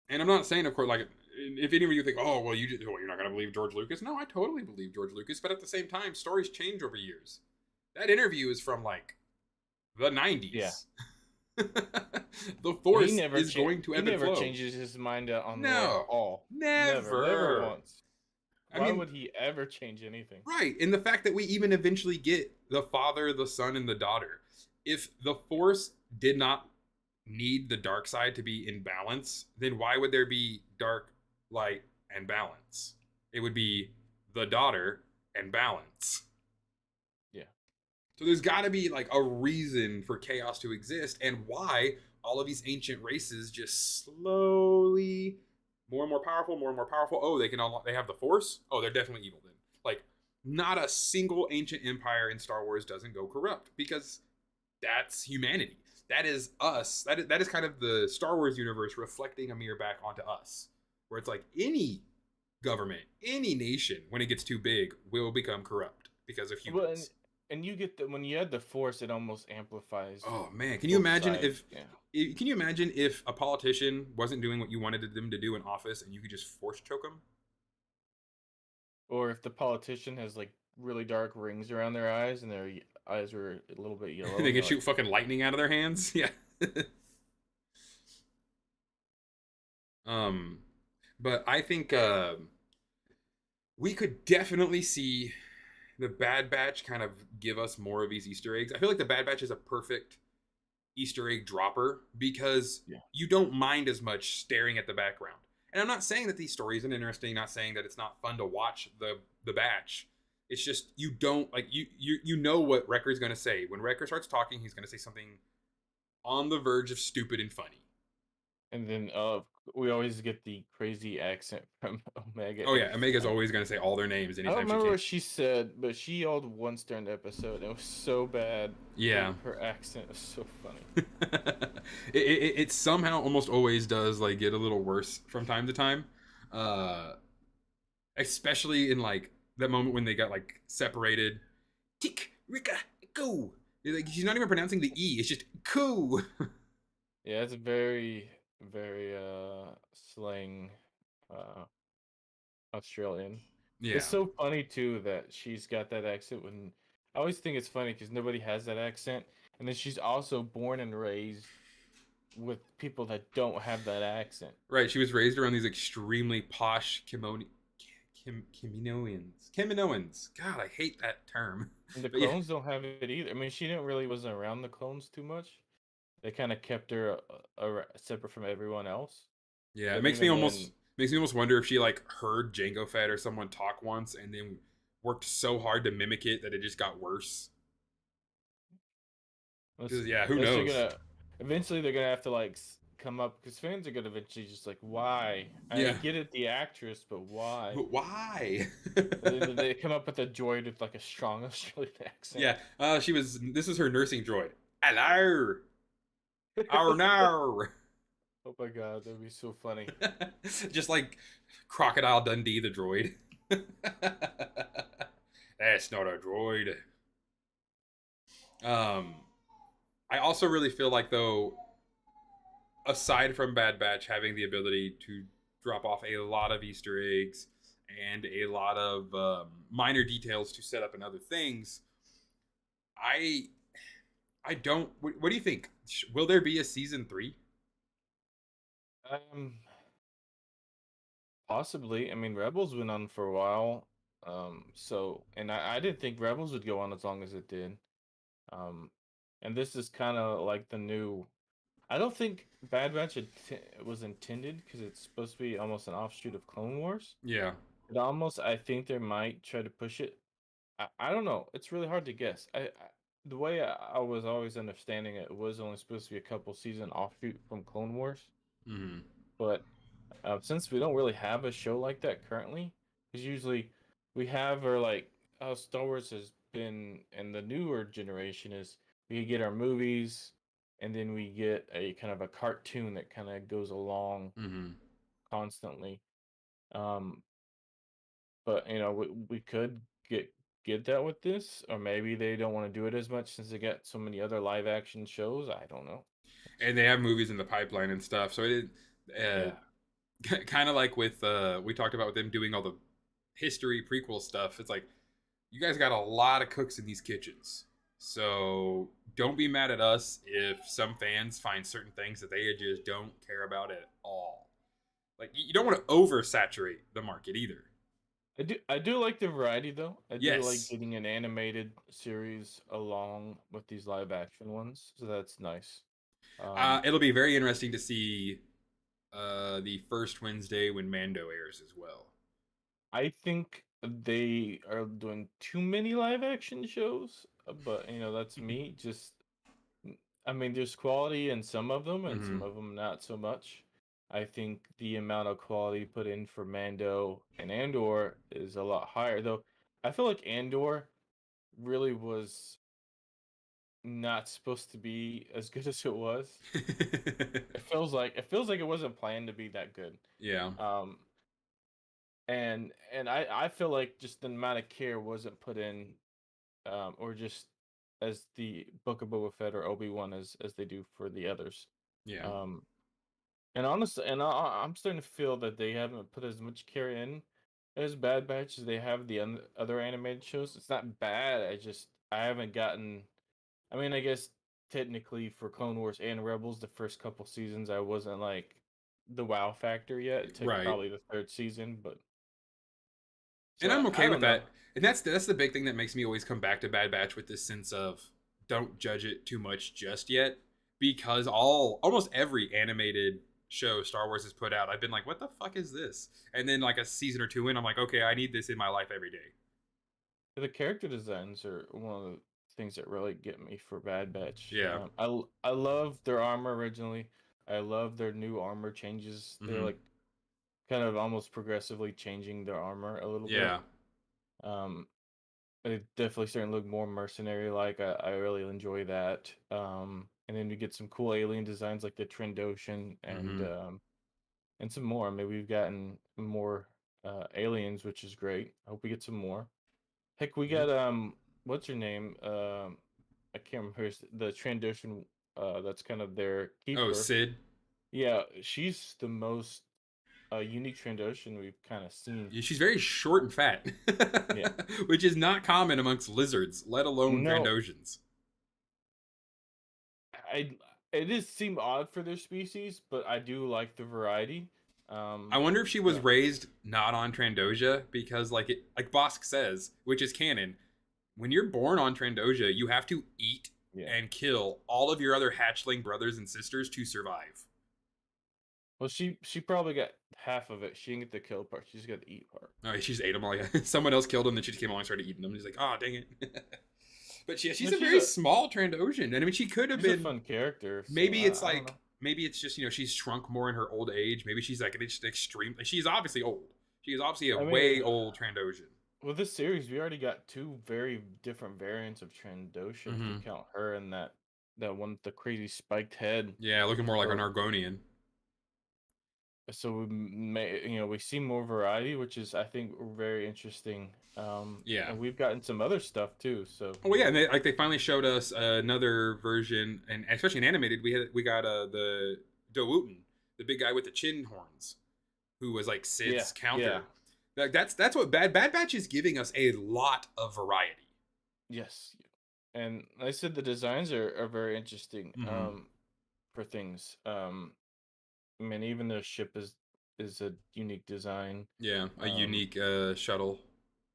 And I'm not saying, of course, like, if any of you think, oh, well, you're not going to believe George Lucas. No, I totally believe George Lucas. But at the same time, stories change over years. That interview is from, like, the 90s.
Yeah.
The Force is going to ebb and flow.
He never changes his mind on
No.
lore at all. Never once. Why would he ever change anything?
Right. And the fact that we even eventually get the father, the son, and the daughter. If the Force did not need the dark side to be in balance, then why would there be dark, light, and balance? It would be the daughter and balance.
Yeah.
So there's got to be like a reason for chaos to exist and why all of these ancient races just slowly more and more powerful, more and more powerful. Oh, they have the Force. Oh, they're definitely evil then. Like, not a single ancient empire in Star Wars doesn't go corrupt because that's humanity. That is us. That is kind of the Star Wars universe reflecting a mirror back onto us, where it's like any government, any nation, when it gets too big, will become corrupt because of humans.
Well, and you get when you add the Force, it almost amplifies.
Oh man, can you imagine if a politician wasn't doing what you wanted them to do in office and you could just force choke them?
or if the politician has like really dark rings around their eyes and their eyes are a little bit yellow,
They
and
can
they're like,
shoot fucking lightning out of their hands. Yeah. um, but I think we could definitely see the Bad Batch kind of give us more of these Easter eggs. I feel like the Bad Batch is a perfect Easter egg dropper because
yeah.
you don't mind as much staring at the background. And I'm not saying that these stories aren't interesting, not saying that it's not fun to watch the batch. It's just you don't like you know what Wrecker's gonna say. When Wrecker starts talking, he's gonna say something on the verge of stupid and funny.
And then we always get the crazy accent from Omega
Oh yeah,
every
Omega's
time.
always gonna say all their names
I don't
anytime she
remember
can.
what she said, but she yelled once during the episode, and it was so bad.
Yeah.
Her accent was so funny.
It somehow almost always does like get a little worse from time to time. Uh Especially in like that moment when they got like separated. Tick, Rika, go. Like she's not even pronouncing the E. It's just coo.
Yeah, it's very, very slang uh Australian.
Yeah.
It's so funny too that she's got that accent when I always think it's funny because nobody has that accent. And then she's also born and raised with people that don't have that accent.
Right. She was raised around these extremely posh Kiminoans. Kiminoans. God, I hate that term.
And the
But yeah.
clones don't have it either. I mean, she didn't really wasn't around the clones too much. They kind of kept her separate from everyone else.
Yeah, it
But even then,
makes me almost wonder if she like heard Jango Fett or someone talk once and then worked so hard to mimic it that it just got worse.
let's
Because
see.
yeah, who
Unless they're
knows?
gonna, eventually they're gonna have to like come up because fans are gonna eventually just like, why? I
Yeah,
get it, the actress, but why?
but why?
And then they come up with a droid with like a strong Australian accent.
Yeah, she was. This is her nursing droid. Hello, oh no.
Oh my god, that'd be so funny.
Just like Crocodile Dundee, the droid. That's not a droid. Um, I also really feel like though, aside from Bad Batch having the ability to drop off a lot of Easter eggs and a lot of minor details to set up in other things, I I don't. What do you think? Will there be a season 3?
Um, Possibly. I mean, Rebels went on for a while. So and I didn't think Rebels would go on as long as it did. Um, and this is kind of like the new. I don't think Bad Batch was intended because it's supposed to be almost an offshoot of Clone Wars.
Yeah.
But almost, I think they might try to push it. I don't know. It's really hard to guess. The way I was always understanding it was only supposed to be a couple season offshoot from Clone Wars.
Mm-hmm.
But since we don't really have a show like that currently, because usually we have or like how Star Wars has been, and the newer generation is we get our movies, and then we get a kind of a cartoon that kind of goes along
Mm-hmm.
constantly. Um, but we could get that with this, or maybe they don't want to do it as much since they got so many other live action shows. I don't know.
And they have movies in the pipeline and stuff. So it
Yeah.
kind of like with we talked about with them doing all the history prequel stuff. It's like you guys got a lot of cooks in these kitchens. So don't be mad at us if some fans find certain things that they just don't care about at all. Like you don't want to oversaturate the market either.
I do like the variety though. I do like
Yes.
getting an animated series along with these live action ones, so that's nice. Um,
It'll be very interesting to see the first Wednesday when Mando airs as well.
I think they are doing too many live action shows, but that's me. Just I mean, there's quality in some of them, and
Mm-hmm.
some of them not so much. I think the amount of quality put in for Mando and Andor is a lot higher, though. I feel like Andor really was not supposed to be as good as it was. It feels like it wasn't planned to be that good.
Yeah.
Um, and I feel like just the amount of care wasn't put in, or just as the Book of Boba Fett or Obi-Wan as they do for the others.
Yeah.
Um, and honestly, I'm starting to feel that they haven't put as much care in as Bad Batch as they have the other animated shows. It's not bad. I haven't gotten. I mean, I guess technically for Clone Wars and Rebels, the first couple seasons, I wasn't like the wow factor yet. It took
Right.
probably the third season, but
And
so
I'm
I
okay with
don't know.
that. And that's the big thing that makes me always come back to Bad Batch with this sense of don't judge it too much just yet, because almost every animated show Star Wars has put out, I've been like, what the fuck is this? And then like a season or two in, I'm like, okay, I need this in my life every day.
The character designs are one of the things that really get me for Bad Batch.
Yeah.
I love their armor originally. I love their new armor changes. They're
Mm-hmm.
like kind of almost progressively changing their armor a little bit.
Yeah.
Um, it definitely starting to look more mercenary like. I really enjoy that. And then we get some cool alien designs like the Trandoshan
Mm-hmm.
and some more. Maybe we've gotten more aliens, which is great. I hope we get some more. Heck, we
Yeah.
got what's her name? I can't remember the Trandoshan. That's kind of their
Oh,
keeper.
Sid.
Yeah, she's the most unique Trandoshan we've kind of seen.
Yeah, she's very short and fat,
Yeah.
which is not common amongst lizards, let alone
No,
Trandoshans.
I it does seem odd for their species, but I do like the variety.
I wonder if she was
Yeah,
raised not on Trandosia because, like Bosk says, which is canon, when you're born on Trandosia, you have to eat
yeah.
and kill all of your other hatchling brothers and sisters to survive.
Well, she probably got half of it. She didn't get the kill part. She just got the eat part.
Oh, she just ate them all. Someone else killed them, then she just came along and started eating them. She's like, oh, dang it. But she's
No,
a very small Trandosian. And I mean, she could have
she's a
been.
fun character. So
Maybe it's
I don't know.
like, maybe it's just, she's shrunk more in her old age. Maybe she's like an extreme. She's obviously old. She is obviously a
I
way
mean,
old Trandosian.
with this series, we already got two very different variants of Trandoshan. If you
Mm-hmm.
count her and that one with the crazy spiked head.
Yeah, looking more like an
So
Argonian.
so we may we see more variety, which is I think very interesting.
Yeah.
And we've gotten some other stuff too. So
Oh yeah, and they finally showed us another version, and especially in animated, we got the Dowootin, the big guy with the chin horns, who was like
yeah,
Sid's
yeah,
counter. That's what Bad Batch is giving us, a lot of variety.
yes. And like I said the designs are very interesting.
Mm-hmm.
For things. I mean, even the ship is a unique design.
Yeah, a
Um,
unique shuttle.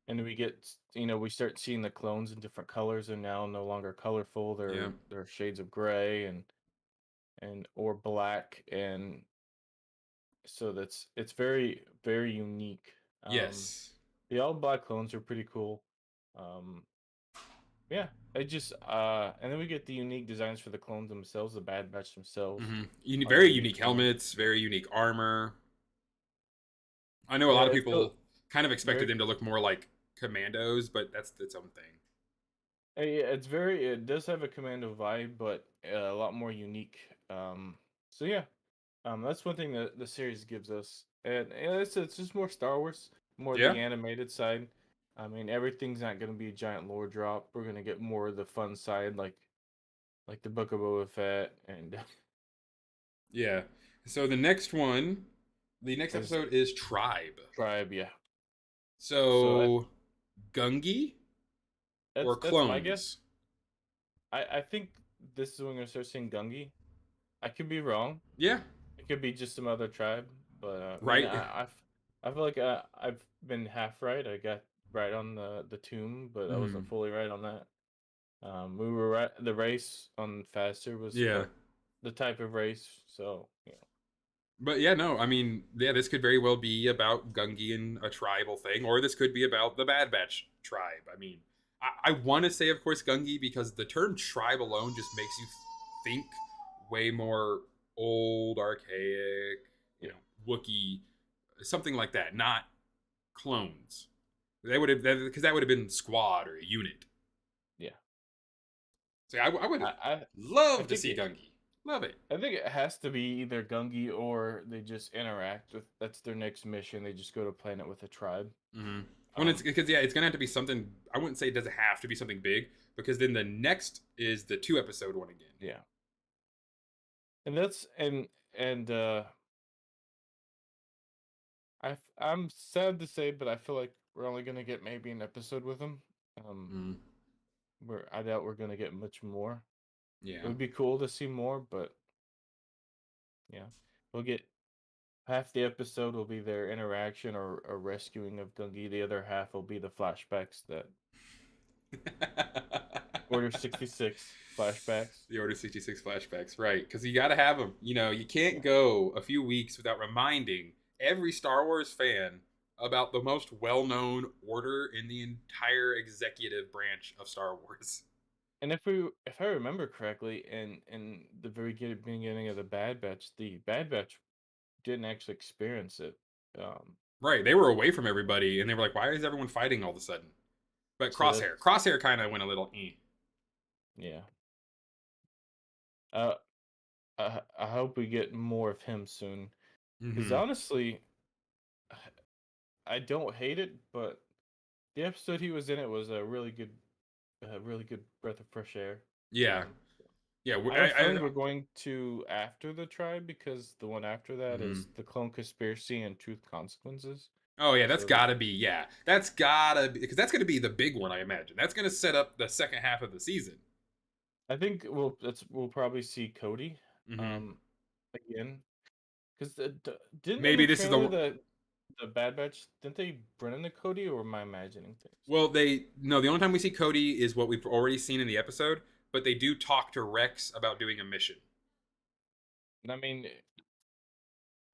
and we get we start seeing the clones in different colors. They're now no longer colorful.
Yeah.
They're shades of gray and or black, and so it's very unique. Um,
Yes.
the all black clones are pretty cool. Um, yeah, I just and then we get the unique designs for the clones themselves, the Bad Batch themselves.
Very
Unique
unique
designs.
helmets, very unique armor. I know a
Yeah,
lot of
it's
people kind of expected
very
them to look more like commandos, but that's its own thing.
yeah, it does have a commando vibe, but a lot more unique. So yeah, that's one thing that the series gives us, and it's just more Star Wars, more
Yeah.
the animated side. I mean, everything's not gonna be a giant lore drop. We're gonna get more of the fun side, like the Book of Boba Fett, and
Yeah. So the next
is
episode is Tribe.
Tribe. Yeah. So
So Gungi or
that's my guess.
clones?
I think this is when we're gonna start seeing Gungi. I could be wrong.
Yeah.
It could be just some other tribe, but I mean,
Right.
I feel like I've been half right. I got right on the tomb, but I wasn't
Mm.
fully right on that. We were right. The race on faster was
Yeah.
the type of race, so
But yeah, no, I mean, yeah, this could very well be about Gungi and a tribal thing, or this could be about the Bad Batch tribe. I mean, I want to say, of course, Gungi, because the term tribe alone just makes you think way more old, archaic,
yeah,
Wookiee, something like that, not clones. They would have, because that would have been squad or a unit.
yeah.
So I would
I
have
I I
loved to
think
see Gungi. Love it.
I think it has to be either Gungi or they just interact with. That's their next mission. They just go to a planet with a tribe.
Mm-hmm. When it's
Um,
because yeah, it's gonna have to be something. I wouldn't say it doesn't have to be something big, because then the next is the 2 episode one again.
yeah, and that's and I'm sad to say, but I feel like we're only gonna get maybe an episode with him. Um,
Mm,
I doubt we're gonna get much more. It
yeah.
would be cool to see more, but yeah, we'll get half the episode will be their interaction or rescuing of Gungi. The other half will be the flashbacks that Order 66 flashbacks.
The Order 66 flashbacks, right? Because you got to have them. You can't go a few weeks without reminding every Star Wars fan about the most well-known order in the entire executive branch of Star Wars.
And if I remember correctly, in the very beginning of the Bad Batch didn't actually experience it. Um,
Right, they were away from everybody, and they were like, "Why is everyone fighting all of a sudden?" But
so that
Crosshair kind of went a little.
yeah. Uh, I hope we get more of him soon. Because
Mm-hmm.
honestly, I don't hate it, but the episode he was in it was a really good breath of fresh air.
Yeah,
Um,
yeah.
I have a feeling we're going to after the tribe because the one after that
Mhm.
is the clone conspiracy and truth consequences.
Oh yeah, that's
So the,
gotta be. Yeah, that's gotta be because that's gonna be the big one. I imagine that's gonna set up the second half of the season.
I think we'll probably see Cody
Mm-hmm.
um again because didn't in
Maybe
the
this is
trailer
the
the Bad Batch didn't they run into Cody or am I imagining things?
well. They no. The only time we see Cody is what we've already seen in the episode, but they do talk to Rex about doing a mission.
I mean,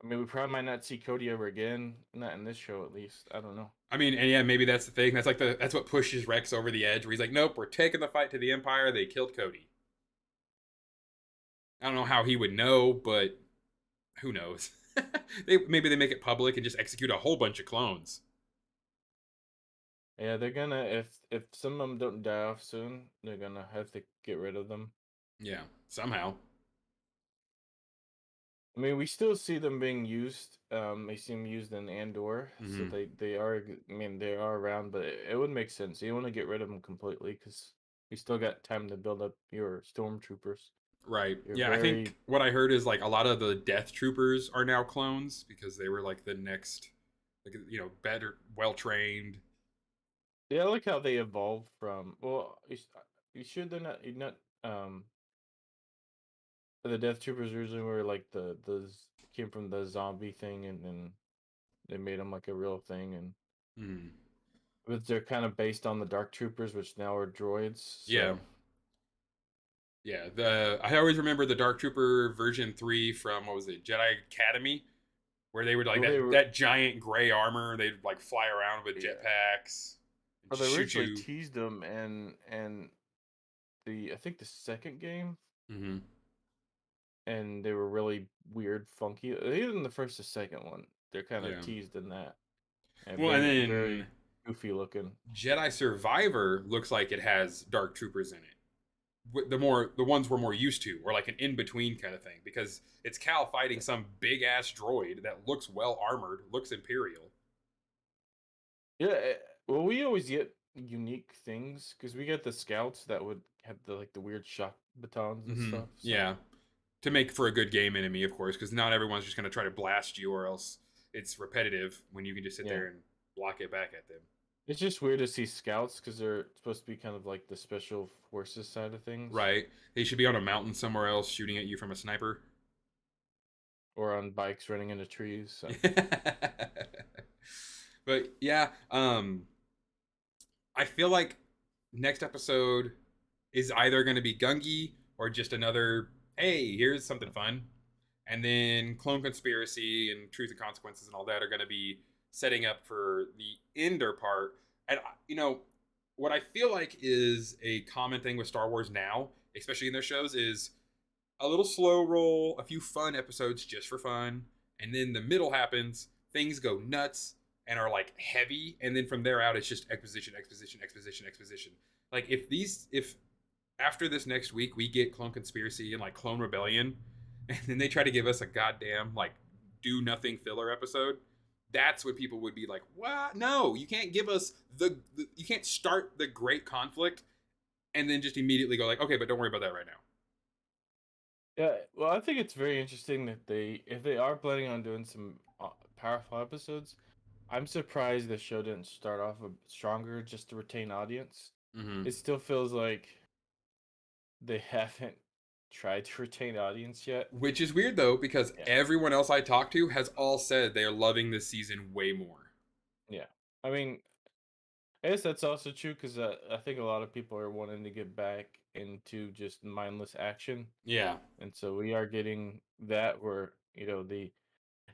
we probably might not see Cody ever again. Not in this show, at least. I don't know.
I mean, and yeah, maybe that's the thing. That's what pushes Rex over the edge. Where he's like, "Nope, we're taking the fight to the Empire. They killed Cody." I don't know how he would know, but who knows? Maybe they make it public and just execute a whole bunch of clones.
Yeah, they're gonna if some of them don't die off soon, they're gonna have to get rid of them.
Yeah, somehow.
I mean, we still see them being used. They see them used in Andor, so
Mm-hmm.
they are. I mean, they are around, but it would make sense. You want to get rid of them completely because we still got time to build up your stormtroopers.
Right.
You're
Yeah, I
very
think what I heard is like a lot of the Death Troopers are now clones because they were like the next, like better, well trained.
yeah. I like how they evolved from. Well, you sure they're not? You're not. The Death Troopers originally were like came from the zombie thing, and then they made them like a real thing, and
Mm.
but they're kind of based on the Dark Troopers, which now are droids.
Yeah,
So
yeah. The I always remember the Dark Trooper version 3 from what was it, Jedi Academy, where they would like
well, they were
that giant gray armor. They'd like fly around with
yeah.
jetpacks and
Well, they
just shoot
originally
you.
teased them, and the I think the second game,
Mm-hmm.
and they were really weird, funky. Even the first or second one, they're kind of
Yeah.
teased in that, and
Well, and
being
then
very goofy looking.
Jedi Survivor looks like it has Dark Troopers in it. The ones we're more used to, or like an in between kind of thing, because it's Cal fighting some big ass droid that looks well armored, looks imperial.
Yeah, well, we always get unique things because we get the scouts that would have the weird shock batons and
Mm-hmm.
stuff. So
Yeah, to make for a good game enemy, of course, because not everyone's just going to try to blast you, or else it's repetitive when you can just sit
yeah,
there and block it back at them.
it's just weird to see scouts because they're supposed to be kind of like the special forces side of things,
Right? They should be on a mountain somewhere else, shooting at you from a sniper.
or on bikes running into trees. So
But yeah, I feel like next episode is either going to be Gungi or just another, hey, here's something fun. And then Clone Conspiracy and Truth and Consequences and all that are going to be setting up for the Ender part. And, what I feel like is a common thing with Star Wars now, especially in their shows, is a little slow roll, a few fun episodes just for fun. And then the middle happens, things go nuts and are like heavy. And then from there out, it's just exposition, exposition, exposition, exposition. Like if after this next week we get Clone Conspiracy and like Clone Rebellion, and then they try to give us a goddamn like do nothing filler episode, that's what people would be like, what? No, you can't give us you can't start the great conflict and then just immediately go like, okay, but don't worry about that right now.
yeah, well, I think it's very interesting that if they are planning on doing some powerful episodes. I'm surprised the show didn't start off stronger just to retain audience.
Mm-hmm.
It still feels like they haven't tried to retain audience yet.
Which is weird though, because
Yeah.
everyone else I talked to has all said they are loving this season way more.
Yeah. I mean, I guess that's also true because I think a lot of people are wanting to get back into just mindless action.
Yeah.
And so we are getting that where,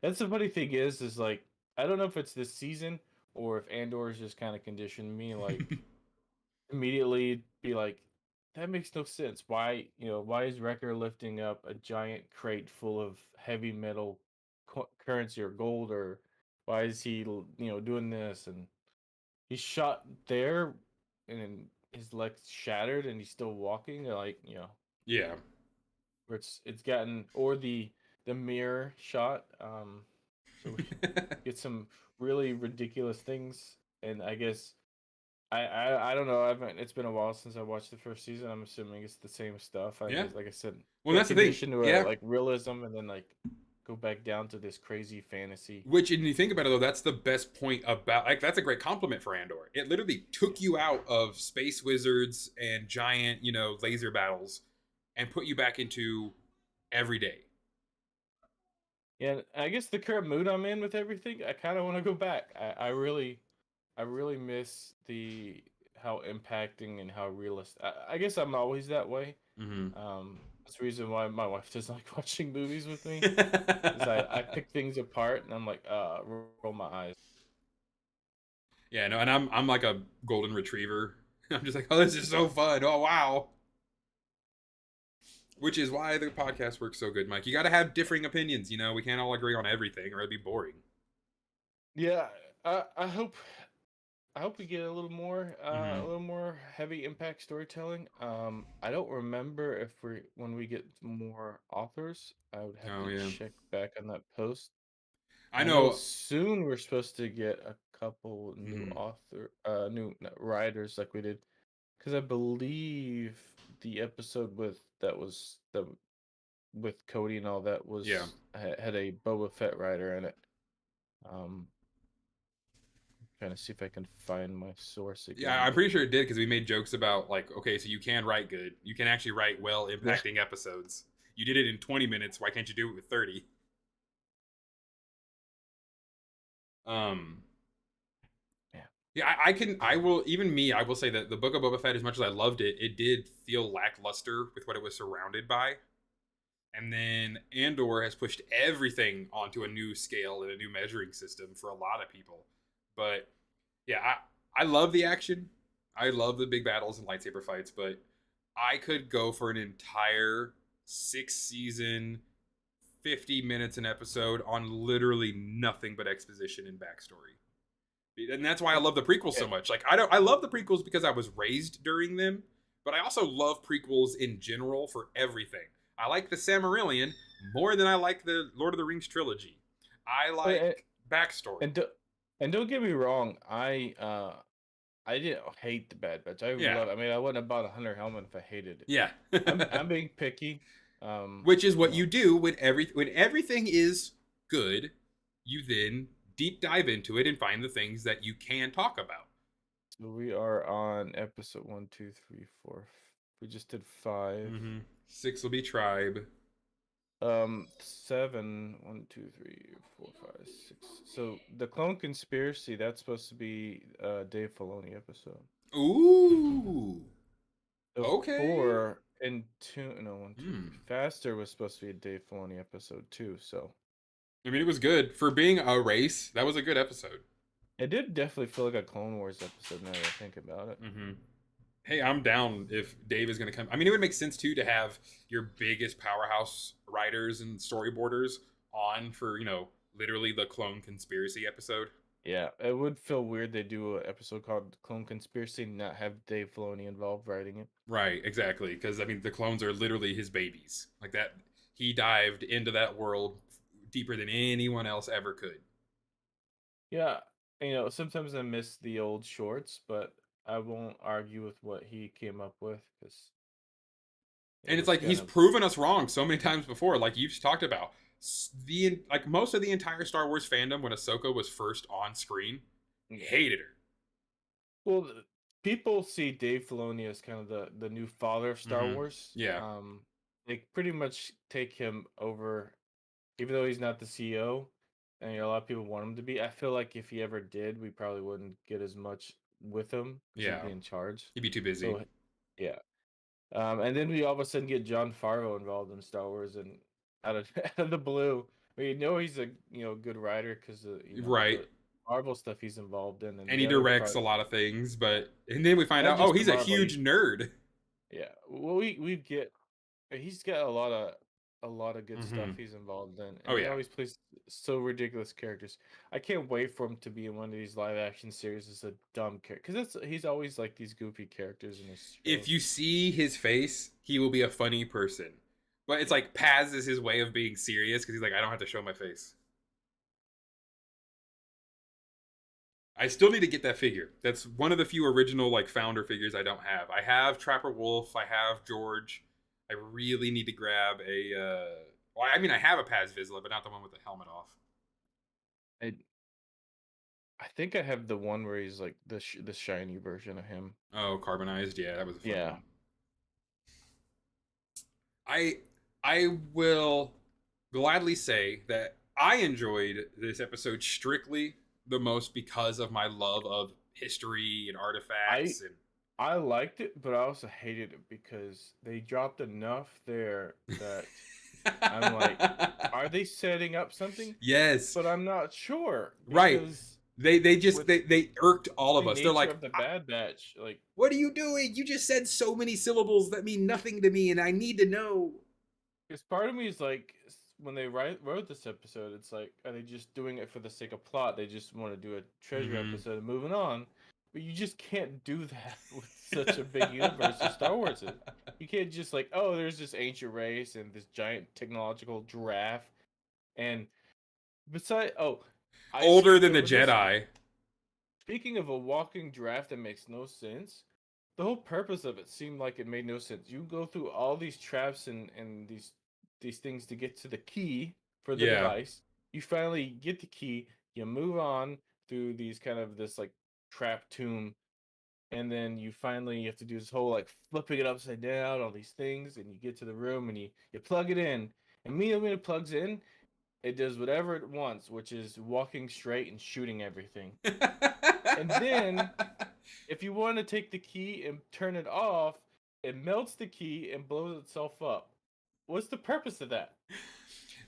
that's the funny thing is like, I don't know if it's this season or if Andor's just kind of conditioned me, like, immediately be like, that makes no sense. Why is Wrecker lifting up a giant crate full of heavy metal currency or gold, or why is he, doing this? And he's shot there, and then his legs shattered, and he's still walking. Like,
Yeah.
where it's gotten, or the mirror shot. So we get some really ridiculous things, and I guess I don't know. I haven't. It's been a while since I watched the first season. I'm assuming it's the same stuff.
Yeah.
Like I said,
Well,
get
that's the thing.
conditioned to
Yeah.
like realism, and then like go back down to this crazy fantasy.
Which, and you think about it though, that's the best point about, like, that's a great compliment for Andor. It literally took you out of space wizards and giant, laser battles, and put you back into everyday.
Yeah, I guess the current mood I'm in with everything, I kind of want to go back. I really miss the how impacting and how realistic. I guess I'm always that way.
Mm-hmm.
That's the reason why my wife doesn't like watching movies with me. Is I pick things apart and I'm like, roll my eyes.
Yeah, no, and I'm like a golden retriever. I'm just like, oh, this is so fun. Oh, wow. Which is why the podcast works so good, Mike. You got to have differing opinions. We can't all agree on everything, or it'd be boring.
Yeah, I hope we get a little more heavy impact storytelling. I don't remember if when we get more authors. I would have to check back on that post.
I know
soon we're supposed to get a couple new new writers like we did, because I believe the episode with Cody and all that was had a Boba Fett writer in it. Trying to see if I can find my source again.
Yeah, I'm pretty sure it did, because we made jokes about, like, okay, so you can write good. You can actually write well impacting episodes. You did it in 20 minutes. Why can't you do it with 30? Yeah, I will say that the Book of Boba Fett, as much as I loved it, it did feel lackluster with what it was surrounded by. And then Andor has pushed everything onto a new scale and a new measuring system for a lot of people. But yeah, I love the action. I love the big battles and lightsaber fights, but I could go for an entire 6-season, 50 minutes an episode on literally nothing but exposition and backstory. And that's why I love the prequels so much. Like, I love the prequels because I was raised during them, but I also love prequels in general for everything. I like the Silmarillion more than I like the Lord of the Rings trilogy. I like backstory.
And don't get me wrong, I didn't hate the Bad Batch. I love it. I mean, I wouldn't have bought a Hunter helmet if I hated it.
Yeah.
I'm being picky.
Which is what you do when everything is good. You then deep dive into it and find the things that you can talk about.
So we are on episode 1, 2, 3, 4. We just did 5.
Mm-hmm. 6 will be Tribe.
7. 1, 2, 3, 4, 5, 6. So the Clone Conspiracy, that's supposed to be a Dave Filoni episode.
Ooh.
So
okay.
4 and 2. No, 1, 2, 3. Faster was supposed to be a Dave Filoni episode too. So.
I mean, it was good for being a race. That was a good episode.
It did definitely feel like a Clone Wars episode now that I think about it.
Mm-hmm. Hey, I'm down if Dave is going to come. I mean, it would make sense too to have your biggest powerhouse writers and storyboarders on for, literally the Clone Conspiracy episode.
Yeah, it would feel weird they do an episode called Clone Conspiracy and not have Dave Filoni involved writing it.
Right, exactly. Because, I mean, the clones are literally his babies. Like that, he dived into that world deeper than anyone else ever could.
Yeah, sometimes I miss the old shorts, but I won't argue with what he came up with, because.
And it's like he's proven us wrong so many times before. Like you've talked about, like most of the entire Star Wars fandom when Ahsoka was first on screen
Yeah.
hated her.
Well, people see Dave Filoni as kind of the new father of Star Wars.
Yeah.
They pretty much take him over, even though he's not the CEO, and a lot of people want him to be. I feel like if he ever did, we probably wouldn't get as much with him because
Yeah.
he'd be in charge.
He'd be too busy.
So, yeah. And then we all of a sudden get Jon Favreau involved in Star Wars, and out of out of the blue, we know he's a good writer because
Right.
the Marvel stuff he's involved in,
And he directs a lot of things, and then we find
Not
out,
just
oh, he's
the
a
Marvel,
huge nerd.
Yeah, well, we get he's got a lot of good stuff
Mhm.
he's involved in, and
Oh,
he
yeah.
always plays so ridiculous characters. I can't wait for him to be in one of these live action series as a dumb character because he's always like these goofy characters in his shows.
If you see his face, he will be a funny person. But it's like Paz is his way of being serious because he's like, I don't have to show my face. I still need to get that figure. That's one of the few original like founder figures I don't have. I have Trapper Wolf. I have George. I really need to grab a. Well, I mean, I have a Paz Vizsla, but not the one with the helmet off.
I think I have the one where he's like the shiny version of him.
Oh, carbonized. Yeah, that was a fun
Yeah.
one. I will gladly say that I enjoyed this episode strictly the most because of my love of history and artifacts.
I liked it, but I also hated it because they dropped enough there that I'm like, are they setting up something?
Yes,
but I'm not sure.
Right. They irked all of us. They're like,
of the Bad Batch, like,
what are you doing? You just said so many syllables that mean nothing to me, and I need to know.
Because part of me is like, when they wrote this episode, it's like, are they just doing it for the sake of plot? They just want to do a treasure episode and moving on. But you just can't do that with such a big universe as Star Wars is. You can't just like, oh, there's this ancient race and this giant technological giraffe, and besides,
older than the Jedi.
Speaking of a walking giraffe that makes no sense, the whole purpose of it seemed like it made no sense. You go through all these traps and these things to get to the key for the device. You finally get the key. You move on through these kind of this like trap tomb, and then you have to do this whole like flipping it upside down, all these things, and you get to the room and you plug it in. And immediately when it plugs in, it does whatever it wants, which is walking straight and shooting everything. And then, if you want to take the key and turn it off, it melts the key and blows itself up. What's the purpose of that?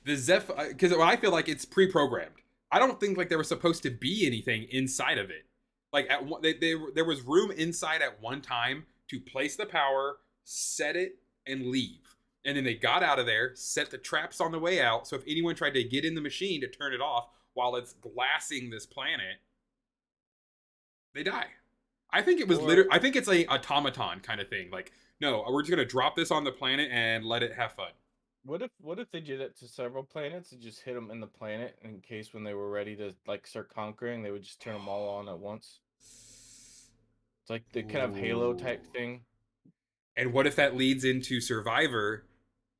The Zeffo, because I feel like it's pre-programmed. I don't think like there was supposed to be anything inside of it. Like there was room inside at one time to place the power, set it, and leave. And then they got out of there, set the traps on the way out. So if anyone tried to get in the machine to turn it off while it's glassing this planet, they die. I think it was I think it's a automaton kind of thing. Like, no, we're just gonna drop this on the planet and let it have fun.
What if they did it to several planets and just hit them in the planet in case when they were ready to like start conquering, they would just turn them all on at once? It's like the kind of Halo type thing.
And what if that leads into Survivor?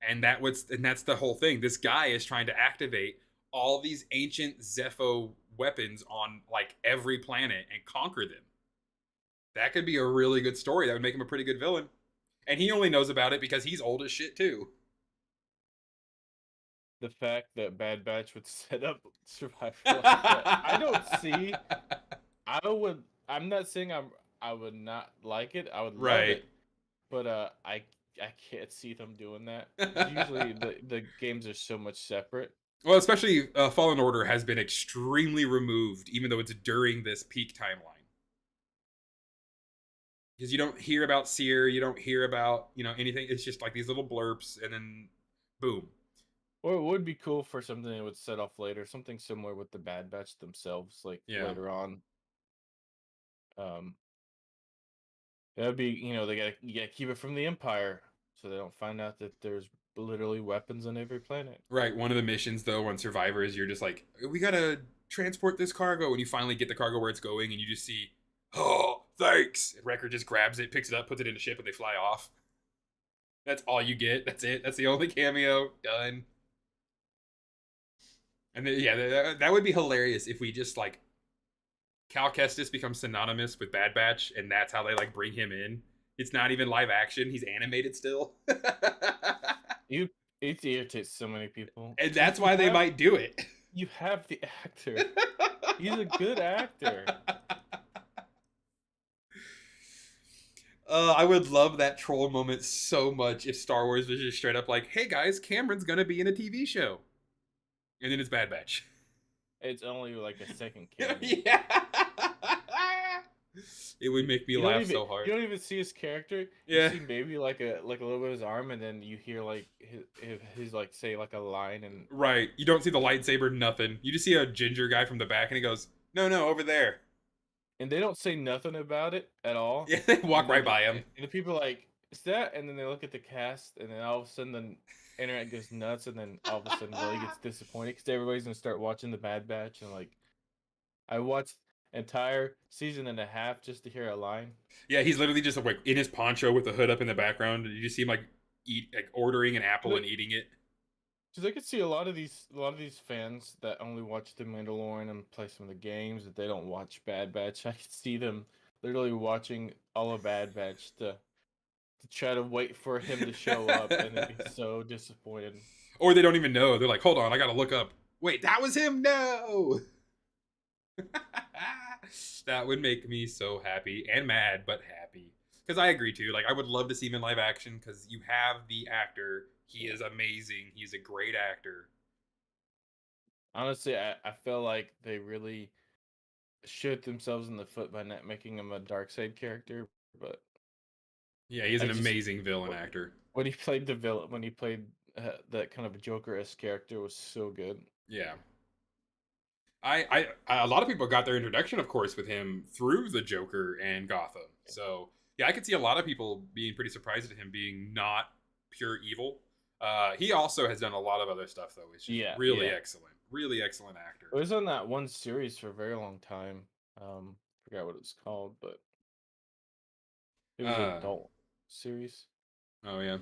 And that's the whole thing. This guy is trying to activate all these ancient Zeffo weapons on like every planet and conquer them. That could be a really good story. That would make him a pretty good villain. And he only knows about it because he's old as shit too.
The fact that Bad Batch would set up Survivor like that, I don't see. I'm not saying I would not like it. I would love it. But I can't see them doing that. Usually the games are so much separate.
Well, especially Fallen Order has been extremely removed, even though it's during this peak timeline. Because you don't hear about Seer, you don't hear about anything. It's just like these little blurps, and then boom.
Or it would be cool for something that would set off later, something similar with the Bad Batch themselves, like later on. That would be, you gotta keep it from the Empire, so they don't find out that there's literally weapons on every planet.
Right. One of the missions though on Survivor is you're just like, we gotta transport this cargo, and you finally get the cargo where it's going, and you just see, oh, thanks. And Wrecker just grabs it, picks it up, puts it in a ship, and they fly off. That's all you get. That's it. That's the only cameo. Done. And then, yeah, that would be hilarious if we just like Cal Kestis becomes synonymous with Bad Batch, and that's how they like bring him in. It's not even live action; he's animated still,
You it irritates so many people
and
because
that's why they might do it.
you have the actor. He's a good actor.
I would love that troll moment so much if Star Wars was just straight up like, "Hey guys, Cameron's gonna be in a TV show," and then it's Bad Batch.
It's only like a second cameo.
Yeah, it would make me laugh so hard.
You don't even see his character.
Yeah.
You see maybe like a little bit of his arm, and then you hear like his like say like a line, and
Right. You don't see the lightsaber, nothing. You just see a ginger guy from the back, and he goes, "No, no, over there."
they don't say nothing about it at all.
Yeah, they walk
And
right
then
by him.
And the people are like, is that? And then they look at the cast, and then all of a sudden the internet goes nuts, and then all of a sudden Willie gets disappointed because everybody's gonna start watching the Bad Batch, and like I watched entire season and a half just to hear a line.
Yeah, he's literally just like in his poncho with the hood up in the background. You just see him like ordering an apple and eating it.
Because I could see a lot of these fans that only watch The Mandalorian and play some of the games that they don't watch Bad Batch. I could see them literally watching all of Bad Batch to try to wait for him to show up and then be so disappointed.
Or they don't even know. They're like, "Hold on, I gotta look up. Wait, that was him? No." That would make me so happy and mad, but happy. Because I agree too. Like, I would love to see him in live action because you have the actor. He is amazing. He's a great actor.
Honestly, I feel like they really shoot themselves in the foot by not making him a dark side character. But
Yeah, he's an amazing villain actor.
when he played the villain, when he played that kind of Joker-esque character, was so good.
Yeah. A lot of people got their introduction, of course, with him through the Joker and Gotham. So yeah, I could see a lot of people being pretty surprised at him being not pure evil. He also has done a lot of other stuff, though. It's just really excellent actor.
It was on that one series for a very long time. Forgot what it was called, but it was an adult series.
Oh yeah.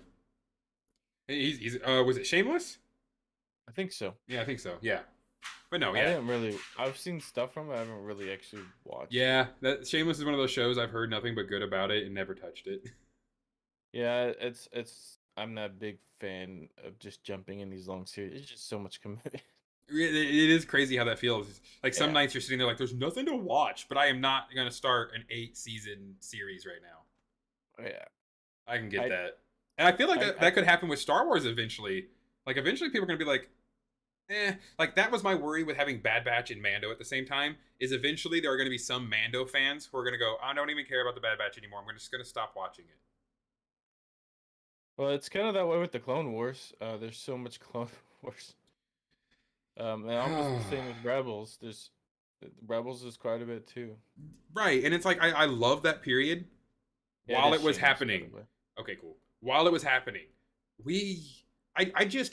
He's was it Shameless?
I think so.
Yeah, I think so. Yeah. But no,
I
yeah.
didn't really. I've seen stuff from it. I haven't really actually watched.
Yeah, that Shameless is one of those shows I've heard nothing but good about it and never touched it.
Yeah, it's. I'm not a big fan of just jumping in these long series. It's just so much commitment.
It is crazy how that feels. Like some
Yeah.
nights you're sitting there like, there's nothing to watch, but I am not gonna start an 8-season series right now.
Yeah.
I can get that, and I feel like
I-
that could happen with Star Wars eventually. Like eventually, people are gonna be like, Like that was my worry with having Bad Batch and Mando at the same time. Is eventually there are gonna be some Mando fans who are gonna go, I don't even care about the Bad Batch anymore. I'm just gonna stop watching it.
Well, it's kind of that way with the Clone Wars. There's so much Clone Wars. And almost the same with Rebels. Rebels is quite a bit too.
Right, and it's like I love that period
Yeah,
while
is
it was
Shameless, by
happening.
the way.
Okay, cool. While it was happening,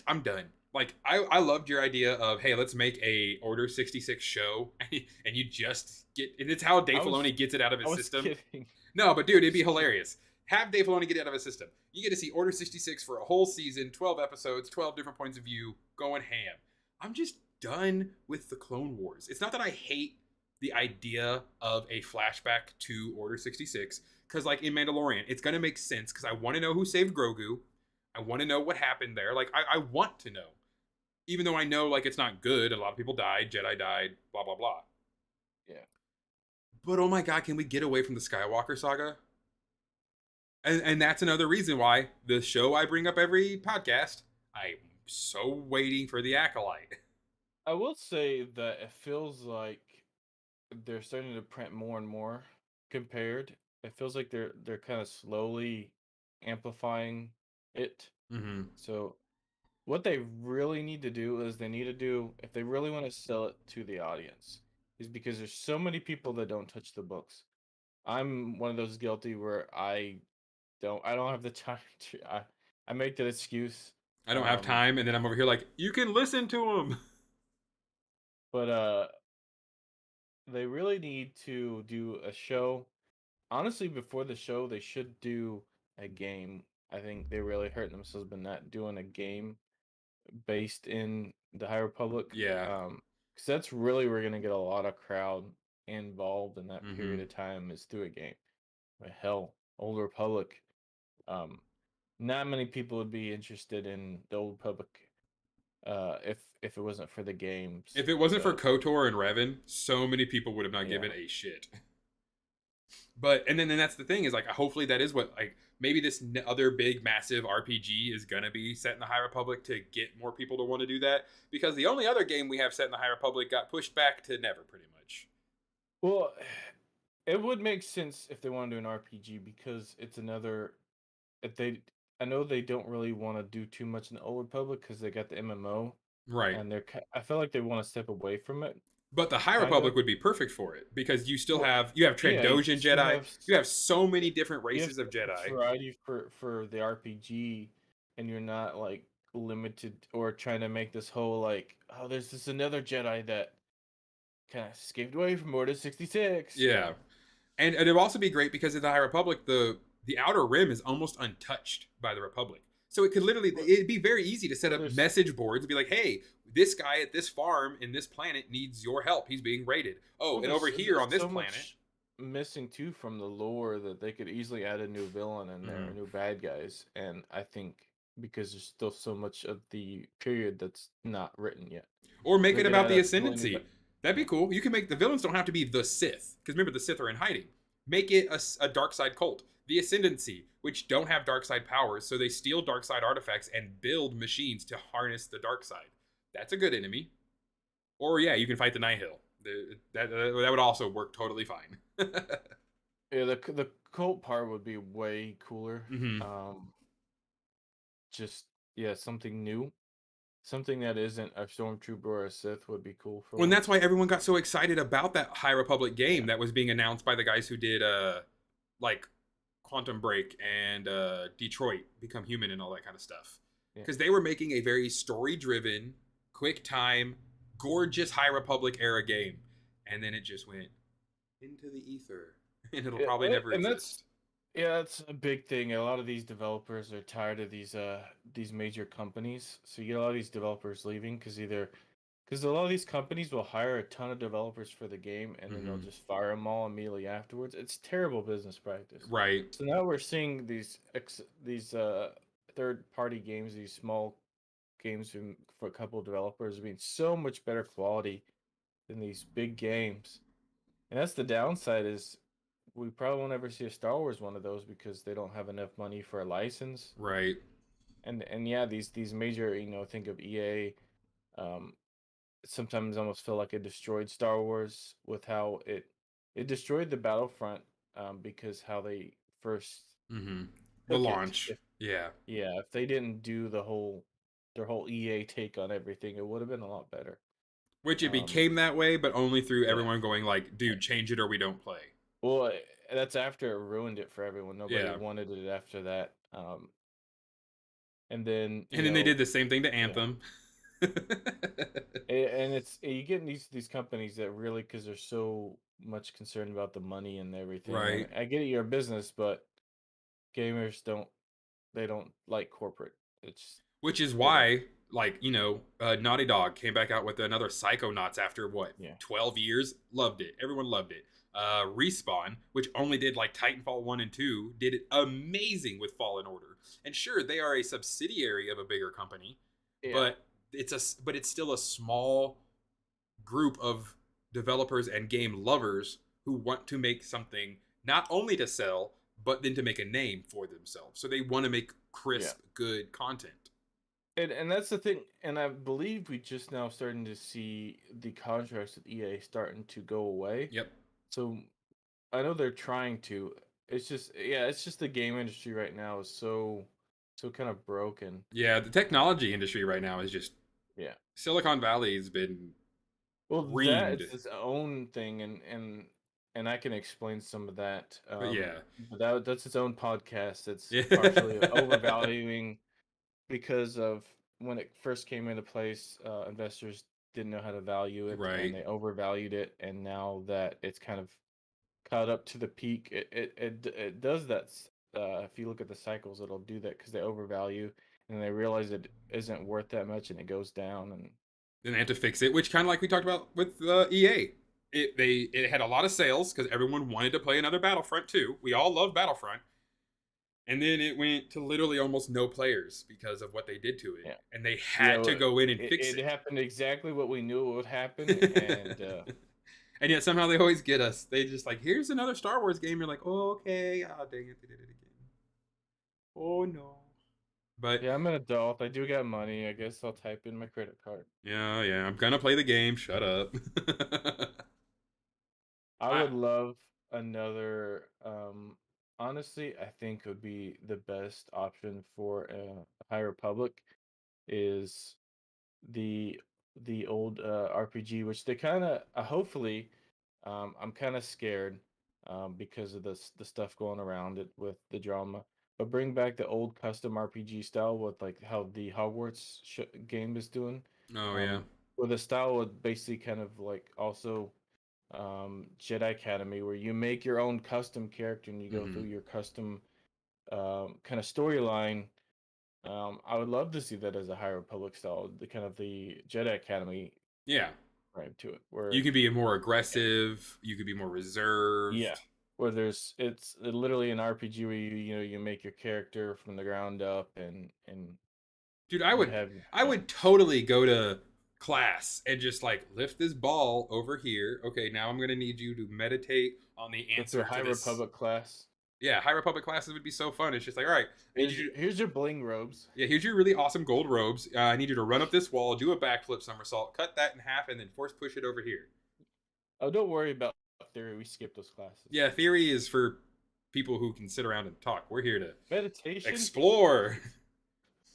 I'm done. Like I loved your idea of, hey, let's make a Order 66 show, and you just get, and it's how Dave Filoni gets it out of his system.
Kidding.
No, but dude, it'd be hilarious. Have Dave Filoni get it out of his system. You get to see Order 66 for a whole season, 12 episodes, 12 different points of view, going ham. I'm just done with the Clone Wars. It's not that I hate the idea of a flashback to Order 66, because like in Mandalorian, it's going to make sense, because I want to know who saved Grogu. I want to know what happened there. Like, I want to know. Even though I know, like, it's not good. A lot of people died. Jedi died. Blah, blah, blah.
Yeah.
But, oh my God, can we get away from the Skywalker saga? And that's another reason why the show I bring up every podcast, I'm so waiting for the Acolyte.
I will say that it feels like they're starting to print more and more compared. It feels like they're kind of slowly amplifying it.
Mm-hmm.
So what they really need to do is if they really want to sell it to the audience, is because there's so many people that don't touch the books. I'm one of those guilty where I don't have the time to I make that excuse.
I don't have time, and then I'm over here like, you can listen to them.
But they really need to do a show. Honestly, before the show, they should do a game. I think they really hurt themselves by not doing a game based in the High Republic.
Yeah.
Because that's really where you're gonna get a lot of crowd involved in that period
Hmm.
of time is through a game. But hell, Old Republic. Um, Not many people would be interested in the Old Republic if it wasn't for the games.
If it wasn't for
So
KOTOR and Revan, so many people would have not
yeah.
given a shit. But and then that's the thing is like hopefully that is what like maybe this other big massive RPG is gonna be set in the High Republic to get more people to want to do that because the only other game we have set in the High Republic got pushed back to never pretty much.
Well, it would make sense if they want to do an RPG because it's another. If they, I know they don't really want to do too much in the Old Republic because they got the MMO,
Right.
and I feel like they want to step away from it,
But the High
kind
Republic
of.
would be perfect for it because you still
Well,
have
yeah, you
Trandoshan
still
Jedi,
have
you have so many different
you have
races of
so much
Jedi.
variety for the RPG, and you're not like limited or trying to make this whole like, oh, there's this another Jedi that kind of escaped away from Order 66.
Yeah. And it'd also be great because in the High Republic, the Outer Rim is almost untouched by the Republic. So it could literally
Well,
it'd be very easy to set
well,
up
there's
message boards and be like, hey, this guy at this farm in this planet needs your help. He's being raided. Oh,
well,
and over here
there's
on this
so
planet.
much missing too from the lore that they could easily add a new villain in there,
Mhm.
new bad guys, and I think because there's still so much of the period that's not written yet,
Or make
they
it
could
about
add
the
a totally new.
ascendancy. That'd be
Yeah,
cool. You can make the villains don't have to be the Sith because remember the Sith are in hiding. Make it a dark side cult. The ascendancy, which don't have dark side powers, so they steal dark side artifacts and build machines to harness the dark side. That's a good enemy. Or yeah, you can fight the Nihil. That would also work totally fine.
yeah. The cult part would be way cooler.
Hmm.
Um, just yeah, something new, something that isn't a stormtrooper or a Sith would be cool for
Well, and that's
once.
why everyone got so excited about that High Republic game
Yeah,
that was being announced by the guys who did like Quantum Break and Detroit Become Human and all that kind of stuff.
yeah.
Because they were making a very story driven, quick time, gorgeous High Republic era game. And then it just went into the ether. And it'll
Yeah,
probably never
and that's
exist.
yeah, that's a big thing. A lot of these developers are tired of these major companies. So you get a lot of these developers leaving because a lot of these companies will hire a ton of developers for the game and then they'll
Hmm.
just fire them all immediately afterwards. It's terrible business practice.
Right.
So now we're seeing these third party games, these small games for a couple of developers being so much better quality than these big games. And that's the downside is we probably won't ever see a Star Wars one of those because they don't have enough money for a license.
Right.
And yeah, these major, think of EA, um, sometimes almost feel like it destroyed Star Wars with how it destroyed the Battlefront, because how they first
Hmm. The
took it.
launch.
If
Yeah.
Yeah, if they didn't do their whole EA take on everything, it would have been a lot better.
Which it
Um,
became that way, but only through
yeah.
everyone going like, dude, change it or we don't play.
Well, that's after it ruined it for everyone. Nobody
Yeah.
wanted it after that. And then
And then they did the same thing to
yeah,
Anthem.
and it's you get these companies that really because they're so much concerned about the money and everything.
Right.
I get it, you're a business, but gamers don't like corporate. It's
Which is
they don't.
why, like, Naughty Dog came back out with another Psychonauts after what,
Yeah,
12 years? Loved it. Everyone loved it. Respawn, which only did like Titanfall 1 and 2, did it amazing with Fallen Order. And sure, they are a subsidiary of a bigger company,
yeah,
but it's still a small group of developers and game lovers who want to make something not only to sell, but then to make a name for themselves. So they want to make
yeah.
crisp, good content.
And that's the thing. And I believe we just now starting to see the contracts with EA starting to go away.
Yep.
So I know they're trying to. It's just the game industry right now is so kind of broken.
Yeah, the technology industry right now is just
Yeah.
Silicon Valley has been
Well, that
reamed.
is its own thing, and I can explain some of that.
But yeah.
But that's its own podcast. It's
Yeah.
partially overvaluing because of when it first came into place, investors didn't know how to value it, and
Right.
they overvalued it. And now that it's kind of caught up to the peak, it does that. If you look at the cycles, it'll do that because they overvalue, and they realize it isn't worth that much, and it goes down. And
Then they had to fix it, which kind of like we talked about with EA. It had a lot of sales because everyone wanted to play another Battlefront 2. We all love Battlefront, and then it went to literally almost no players because of what they did to it,
yeah,
and they had to go in and fix
it
it.
happened exactly what we knew would happen, and
And yet somehow they always get us. They just like, here's another Star Wars game. You're like, oh, okay, oh dang it, they did it again. Oh no. But
yeah, I'm an adult. I do got money. I guess I'll type in my credit card.
yeah, I'm gonna play the game. Shut up.
I
I,
would love another. Honestly, I think would be the best option for a High Republic is the old RPG, which they kind of hopefully. I'm kind of scared because of the stuff going around it with the drama. But bring back the old custom RPG style with like how the Hogwarts game is doing.
oh yeah.
Um, with a style with basically kind of like also Jedi Academy, where you make your own custom character and you go through
Hmm.
your custom kind of storyline. I would love to see that as a High Republic style, the kind of the Jedi Academy
Yeah.
vibe to it, where
You can be more aggressive. You could be more
yeah,
reserved.
where there's it's literally an RPG where you make your character from the ground up and
Dude,
you have
I
yeah.
would totally go to class and just like lift this ball over here. Okay, now I'm gonna need you to meditate on the
Go through a
answer
High
to this.
Republic class.
Yeah, High Republic classes would be so fun. It's just like, all right, I need you to,
Here's your bling robes.
yeah, here's your really awesome gold robes. I need you to run up this wall, do a backflip somersault, cut that in half, and then force push it over here.
Oh, don't worry about theory. We skipped those classes.
Yeah, theory is for people who can sit around and talk. We're here to
Meditation.
explore.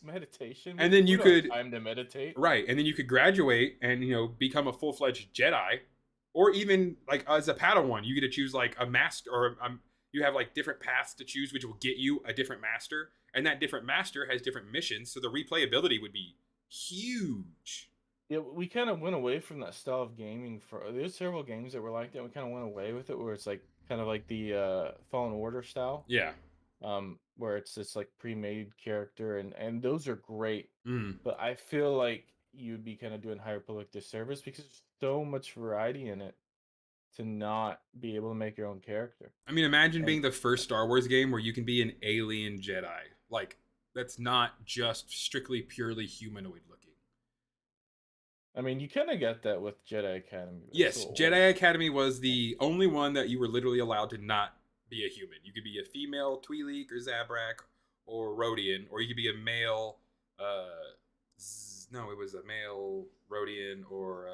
Meditation.
And then
We
you
don't have
could,
time to meditate.
right, and then you could graduate and become a full-fledged Jedi, or even like as a Padawan, you get to choose like a master, or you have like different paths to choose, which will get you a different master, and that different master has different missions, so the replayability would be huge.
Yeah, we kind of went away from that style of gaming. For there's several games that were like that. We kind of went away with it, where it's like kind of like the Fallen Order style,
Yeah.
where it's this like pre-made character, and those are great.
Mm.
But I feel like you'd be kind of doing High Republic disservice because there's so much variety in it to not be able to make your own character.
I mean, imagine
And
being the first Star Wars game where you can be an alien Jedi. Like, that's not just strictly purely humanoid looking.
I mean, you kind of get that with Jedi Academy. That's
Yes,
so old.
Jedi Academy was the only one that you were literally allowed to not be a human. You could be a female Twi'lek or Zabrak or Rodian, or you could be a male. No, it was a male Rodian or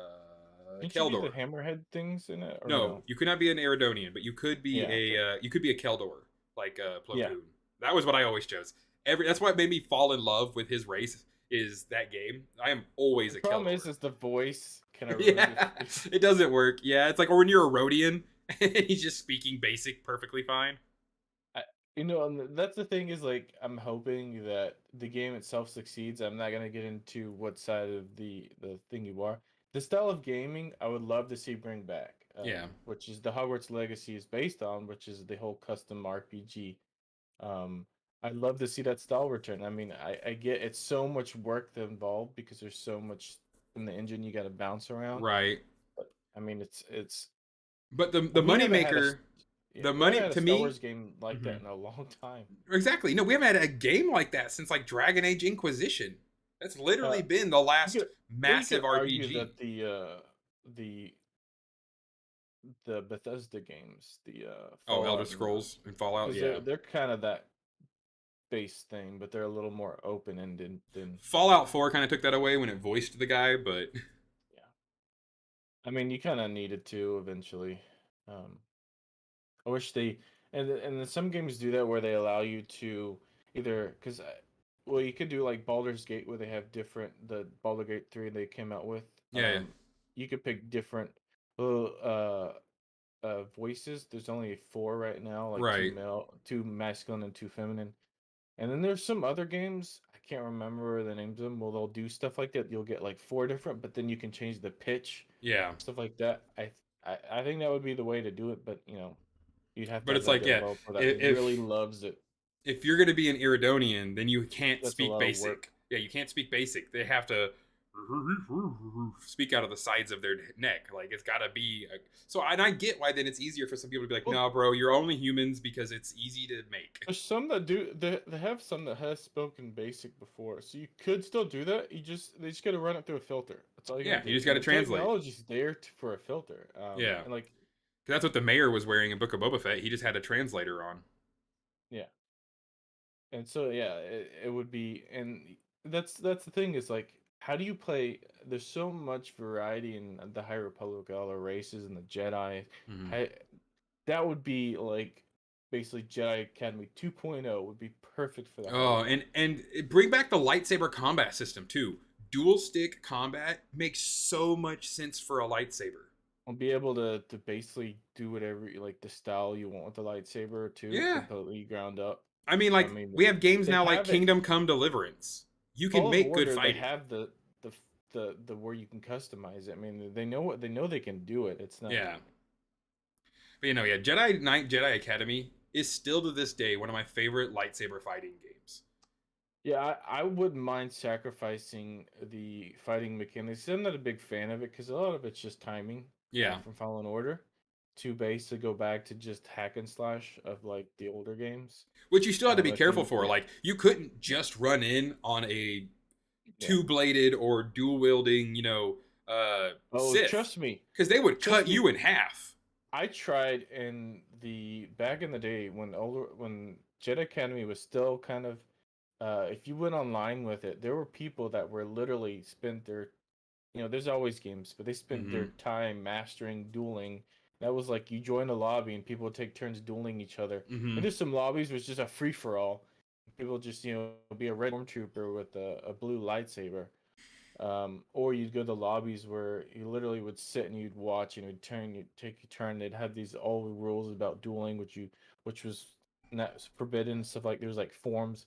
Didn't you be the
Keldor.
hammerhead things in it, or
No,
no?
you could not be an Eridonian, but you could be
Yeah, okay.
you could be a Keldor, like Plo
Yeah.
Koon. That was what I always chose. That's what made me fall in love with his race. Is that game? I am always
The
a
problem
Keldor.
is the voice kind of ruins
Yeah,
it.
it doesn't work. Yeah, it's like, or when you're a Rhodian and he's just speaking basic perfectly fine.
I, and that's the thing is like I'm hoping that the game itself succeeds. I'm not gonna get into what side of the thing you are. The style of gaming I would love to see bring back,
Yeah,
which is the Hogwarts Legacy is based on, which is the whole custom RPG. Um, I'd love to see that style return. I mean, I get it's so much work involved because there's so much in the engine you got to bounce around.
right.
But I mean, it's
But the
we
money
haven't had a
maker,
yeah,
the
we haven't
money
had a
to
Star
me,
Wars game like that
mhm.
in a long time.
Exactly. No, we haven't had a game like that since like Dragon Age Inquisition. That's
Uh,
literally been the
you
last
could you
massive
could argue
RPG.
that the the Bethesda games, the
Oh, Elder
Fallout and
Scrolls and Fallout.
because
Yeah,
they're kind of that base thing, but they're a little more open ended than
Fallout 4 kind of took that away when it voiced the guy, but
yeah. I mean, you kind of needed to eventually. Um, I wish they and then some games do that where they allow you to either because well you could do like Baldur's Gate where they have different the Baldur's Gate 3 they came out with.
yeah,
You could pick different voices. There's only four right now, like
right.
two masculine and two feminine. And then there's some other games I can't remember the names of them. Well, they'll do stuff like that. You'll get like four different, but then you can change the pitch,
Yeah.
stuff like that. I think that would be the way to do it, but you'd have to
But
have
it's
a
like, yeah,
developer that
if
really loves it.
if you're going to be an Iridonian, then you can't
That's a
speak
lot of work.
basic. Yeah, you can't speak basic. They have to speak out of the sides of their neck. Like it's got to be. So, and I get why then it's easier for some people to be like,
Well,
no, bro, you're only humans because it's easy to make.
there's some that do. They have some that has spoken basic before, so you could still do that. They just got to run it through a filter. That's all you
Yeah,
got to do.
you just got to
The
translate.
technology's there for a filter.
Yeah,
And like,
that's what the mayor was wearing in Book of Boba Fett. He just had a translator on.
yeah. And so yeah, it would be, and that's the thing is like, how do you play? There's so much variety in the High Republic, all the races and the Jedi.
Mm-hmm.
That would be like basically Jedi Academy 2.0 would be perfect for the High
Oh,
Republic.
and bring back the lightsaber combat system too. Dual stick combat makes so much sense for a lightsaber.
I'll be able to basically do whatever like the style you want with the lightsaber too,
Yeah,
completely ground up.
I mean,
I
like
mean,
we have games
they
now like
have it.
Kingdom Come Deliverance. You can
Fallen
make good
Order, they
fighting.
have the the where you can customize it. I mean, they know they can do it. It's not.
Yeah, but yeah, Jedi Knight Jedi Academy is still to this day one of my favorite lightsaber fighting games.
Yeah, I wouldn't mind sacrificing the fighting mechanics. I'm not a big fan of it because a lot of it's just timing.
Yeah,
From Fallen Order to basically go back to just hack and slash of like the older games.
which you still had to be
I
careful
think
for. Like you couldn't just run in on a
yeah.
two-bladed or dual wielding,
Oh,
Sith,
trust me,
because they would cut you in half.
I tried in the back in the day when Jedi Academy was still kind of if you went online with it, there were people that were literally spent their there's always games, but they spent their
Mm-hmm.
time mastering dueling. That was like you join a lobby and people would take turns dueling each other.
Mm-hmm.
And there's some lobbies where it's just a free for all. People just be a red stormtrooper with a blue lightsaber. Or you'd go to lobbies where you literally would sit and you'd watch and you'd take your turn. They'd have these all the rules about dueling, which was not forbidden and stuff like there was like forms.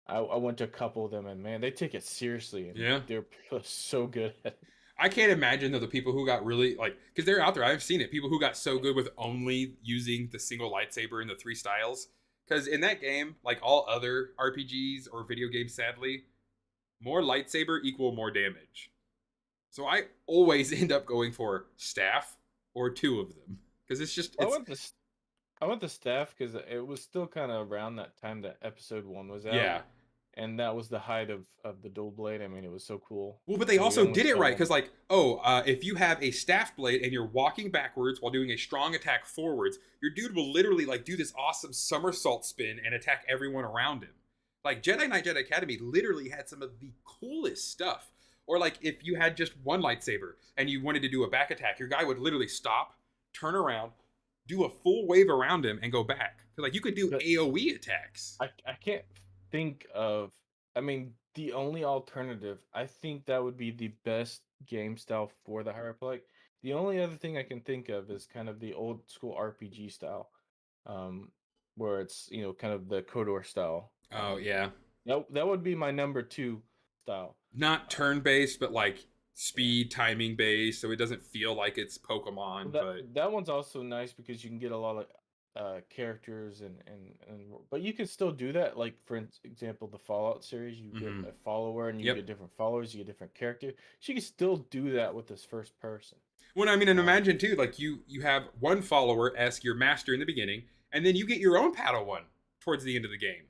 I went to a couple of them and man, they take it seriously and
Yeah.
they're so good at it.
I can't imagine though the people who got really like because they're out there. I've seen it. People who got so good with only using the single lightsaber in the three styles. Because in that game, like all other RPGs or video games, sadly, more lightsaber equal more damage. So I always end up going for staff or two of them because it's just
I went the staff because it was still kind of around that time that episode 1 was out.
yeah.
And that was the height of the dual blade. I mean, it was so cool.
Well, but they
We
also
almost
did it
got
right
one.
because, like, if you have a staff blade and you're walking backwards while doing a strong attack forwards, your dude will literally like do this awesome somersault spin and attack everyone around him. Like Jedi Knight Jedi Academy literally had some of the coolest stuff. Or like if you had just one lightsaber and you wanted to do a back attack, your guy would literally stop, turn around, do a full wave around him, and go back. Because like you could do
But
AOE attacks.
I can't think of. I mean, the only alternative, I think that would be the best game style for the High Republic. The only other thing I can think of is kind of the old school RPG style, um, where it's kind of the Kodor style.
Oh yeah,
That would be my number 2 style.
not
Um,
turn based, but like
yeah.
speed timing based, so it doesn't feel like it's Pokemon.
That
But
that one's also nice because you can get a lot of characters and but you can still do that. Like for example, the Fallout series, you get
mm-hmm.
a follower and you
Yep.
get different followers, you get different character. So you can still do that with this first person.
Well, I mean, and
Um,
imagine too, like you have one follower as your master in the beginning, and then you get your own Padawan towards the end of the game.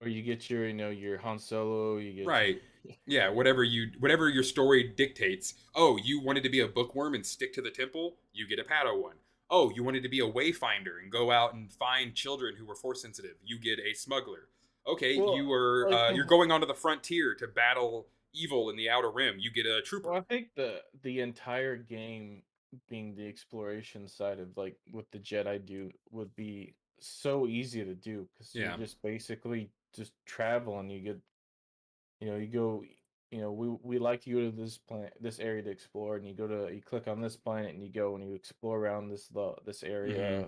or you get your your Han Solo, you get
Right. Yeah, whatever your story dictates. Oh, you wanted to be a bookworm and stick to the temple, you get a Padawan. Oh, you wanted to be a wayfinder and go out and find children who were force sensitive, you get a smuggler. Okay,
well,
you were
like
you're going onto the frontier to battle evil in the outer rim, you get a trooper.
well, I think the entire game being the exploration side of like what the Jedi do would be so easy to do because you
Yeah.
just basically just travel and you get you go we like to go to this planet this area to explore and you click on this planet and you go and you explore around this area.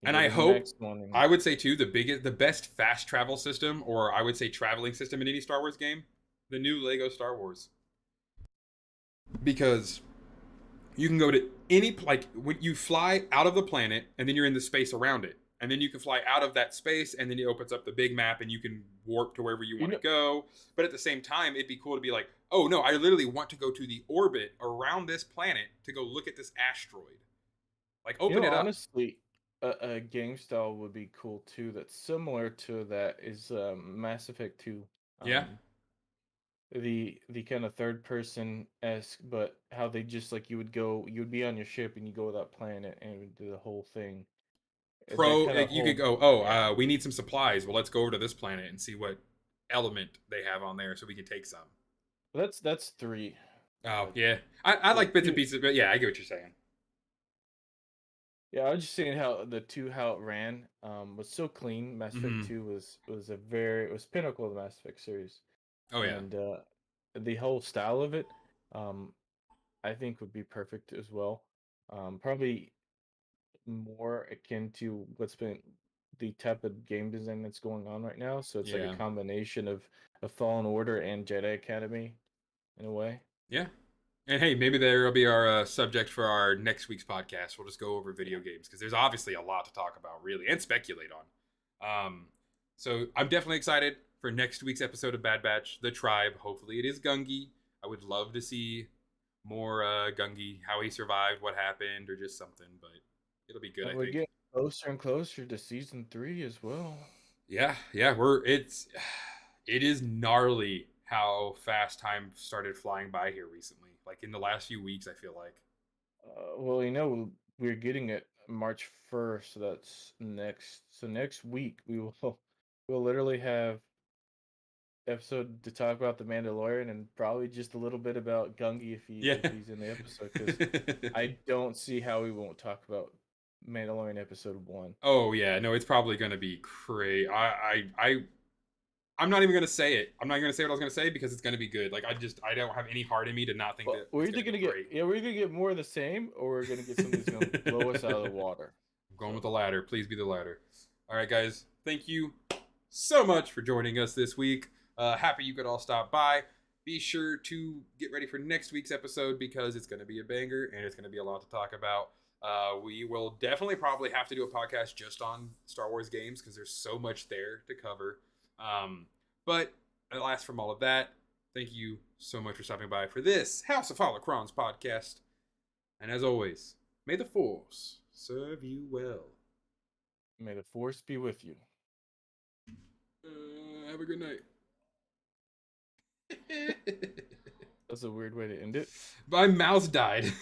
You
And
go
I
to the
hope
next one and
I would say too the best fast travel system, or I would say traveling system in any Star Wars game, the new Lego Star Wars, because you can go to any like when you fly out of the planet and then you're in the space around it, and then you can fly out of that space, and then it opens up the big map, and you can warp to wherever you want to go. But at the same time, it'd be cool to be like, oh no, I literally want to go to the orbit around this planet to go look at this asteroid. Like, open it up.
Honestly, a game style would be cool too. That's similar to that is Mass Effect 2.
Yeah.
The kind of third person esque, but how they just like you would be on your ship and you go to that planet and do the whole thing.
You could go, we need some supplies. Well, let's go over to this planet and see what element they have on there so we can take some.
That's 3.
Oh, yeah. I like bits and pieces, but yeah, I get what you're saying.
Yeah, I was just saying how it ran was so clean. Mass Effect 2 was pinnacle of the Mass Effect series.
Oh yeah.
And the whole style of it, I think would be perfect as well. Probably more akin to what's been the type of game design that's going on right now. So it's like a combination of Fallen Order and Jedi Academy in a way.
Yeah. And hey, maybe there will be our subject for our next week's podcast. We'll just go over video games because there's obviously a lot to talk about, really, and speculate on. So I'm definitely excited for next week's episode of Bad Batch, The Tribe. Hopefully it is Gungi. I would love to see more Gungi, how he survived, what happened, or just something, but it'll be good, I think.
We're getting closer and closer to season 3 as well.
Yeah, it is gnarly how fast time started flying by here recently. Like in the last few weeks, I feel like.
Well, we're getting it March 1st, so that's next. So next week we'll literally have episode to talk about the Mandalorian and probably just a little bit about Gungi if he's in the episode, because I don't see how we won't talk about Mandalorian episode 1.
Oh yeah, no, it's probably gonna be crazy. I'm not even gonna say it. I'm not gonna say what I was gonna say because it's gonna be good. Like I don't have any heart in me to not think that
we're either gonna get more of the same, or we're gonna get something that's gonna blow us out of the water.
I'm going with the latter. Please be the latter. All right, guys. Thank you so much for joining us this week. Happy you could all stop by. Be sure to get ready for next week's episode because it's going to be a banger and it's going to be a lot to talk about. We will definitely probably have to do a podcast just on Star Wars games because there's so much there to cover. But alas, from all of that, thank you so much for stopping by for this House of Holocrons podcast. And as always, may the Force serve you well.
May the Force be with you.
Have a good night.
That's a weird way to end it.
My mouse died.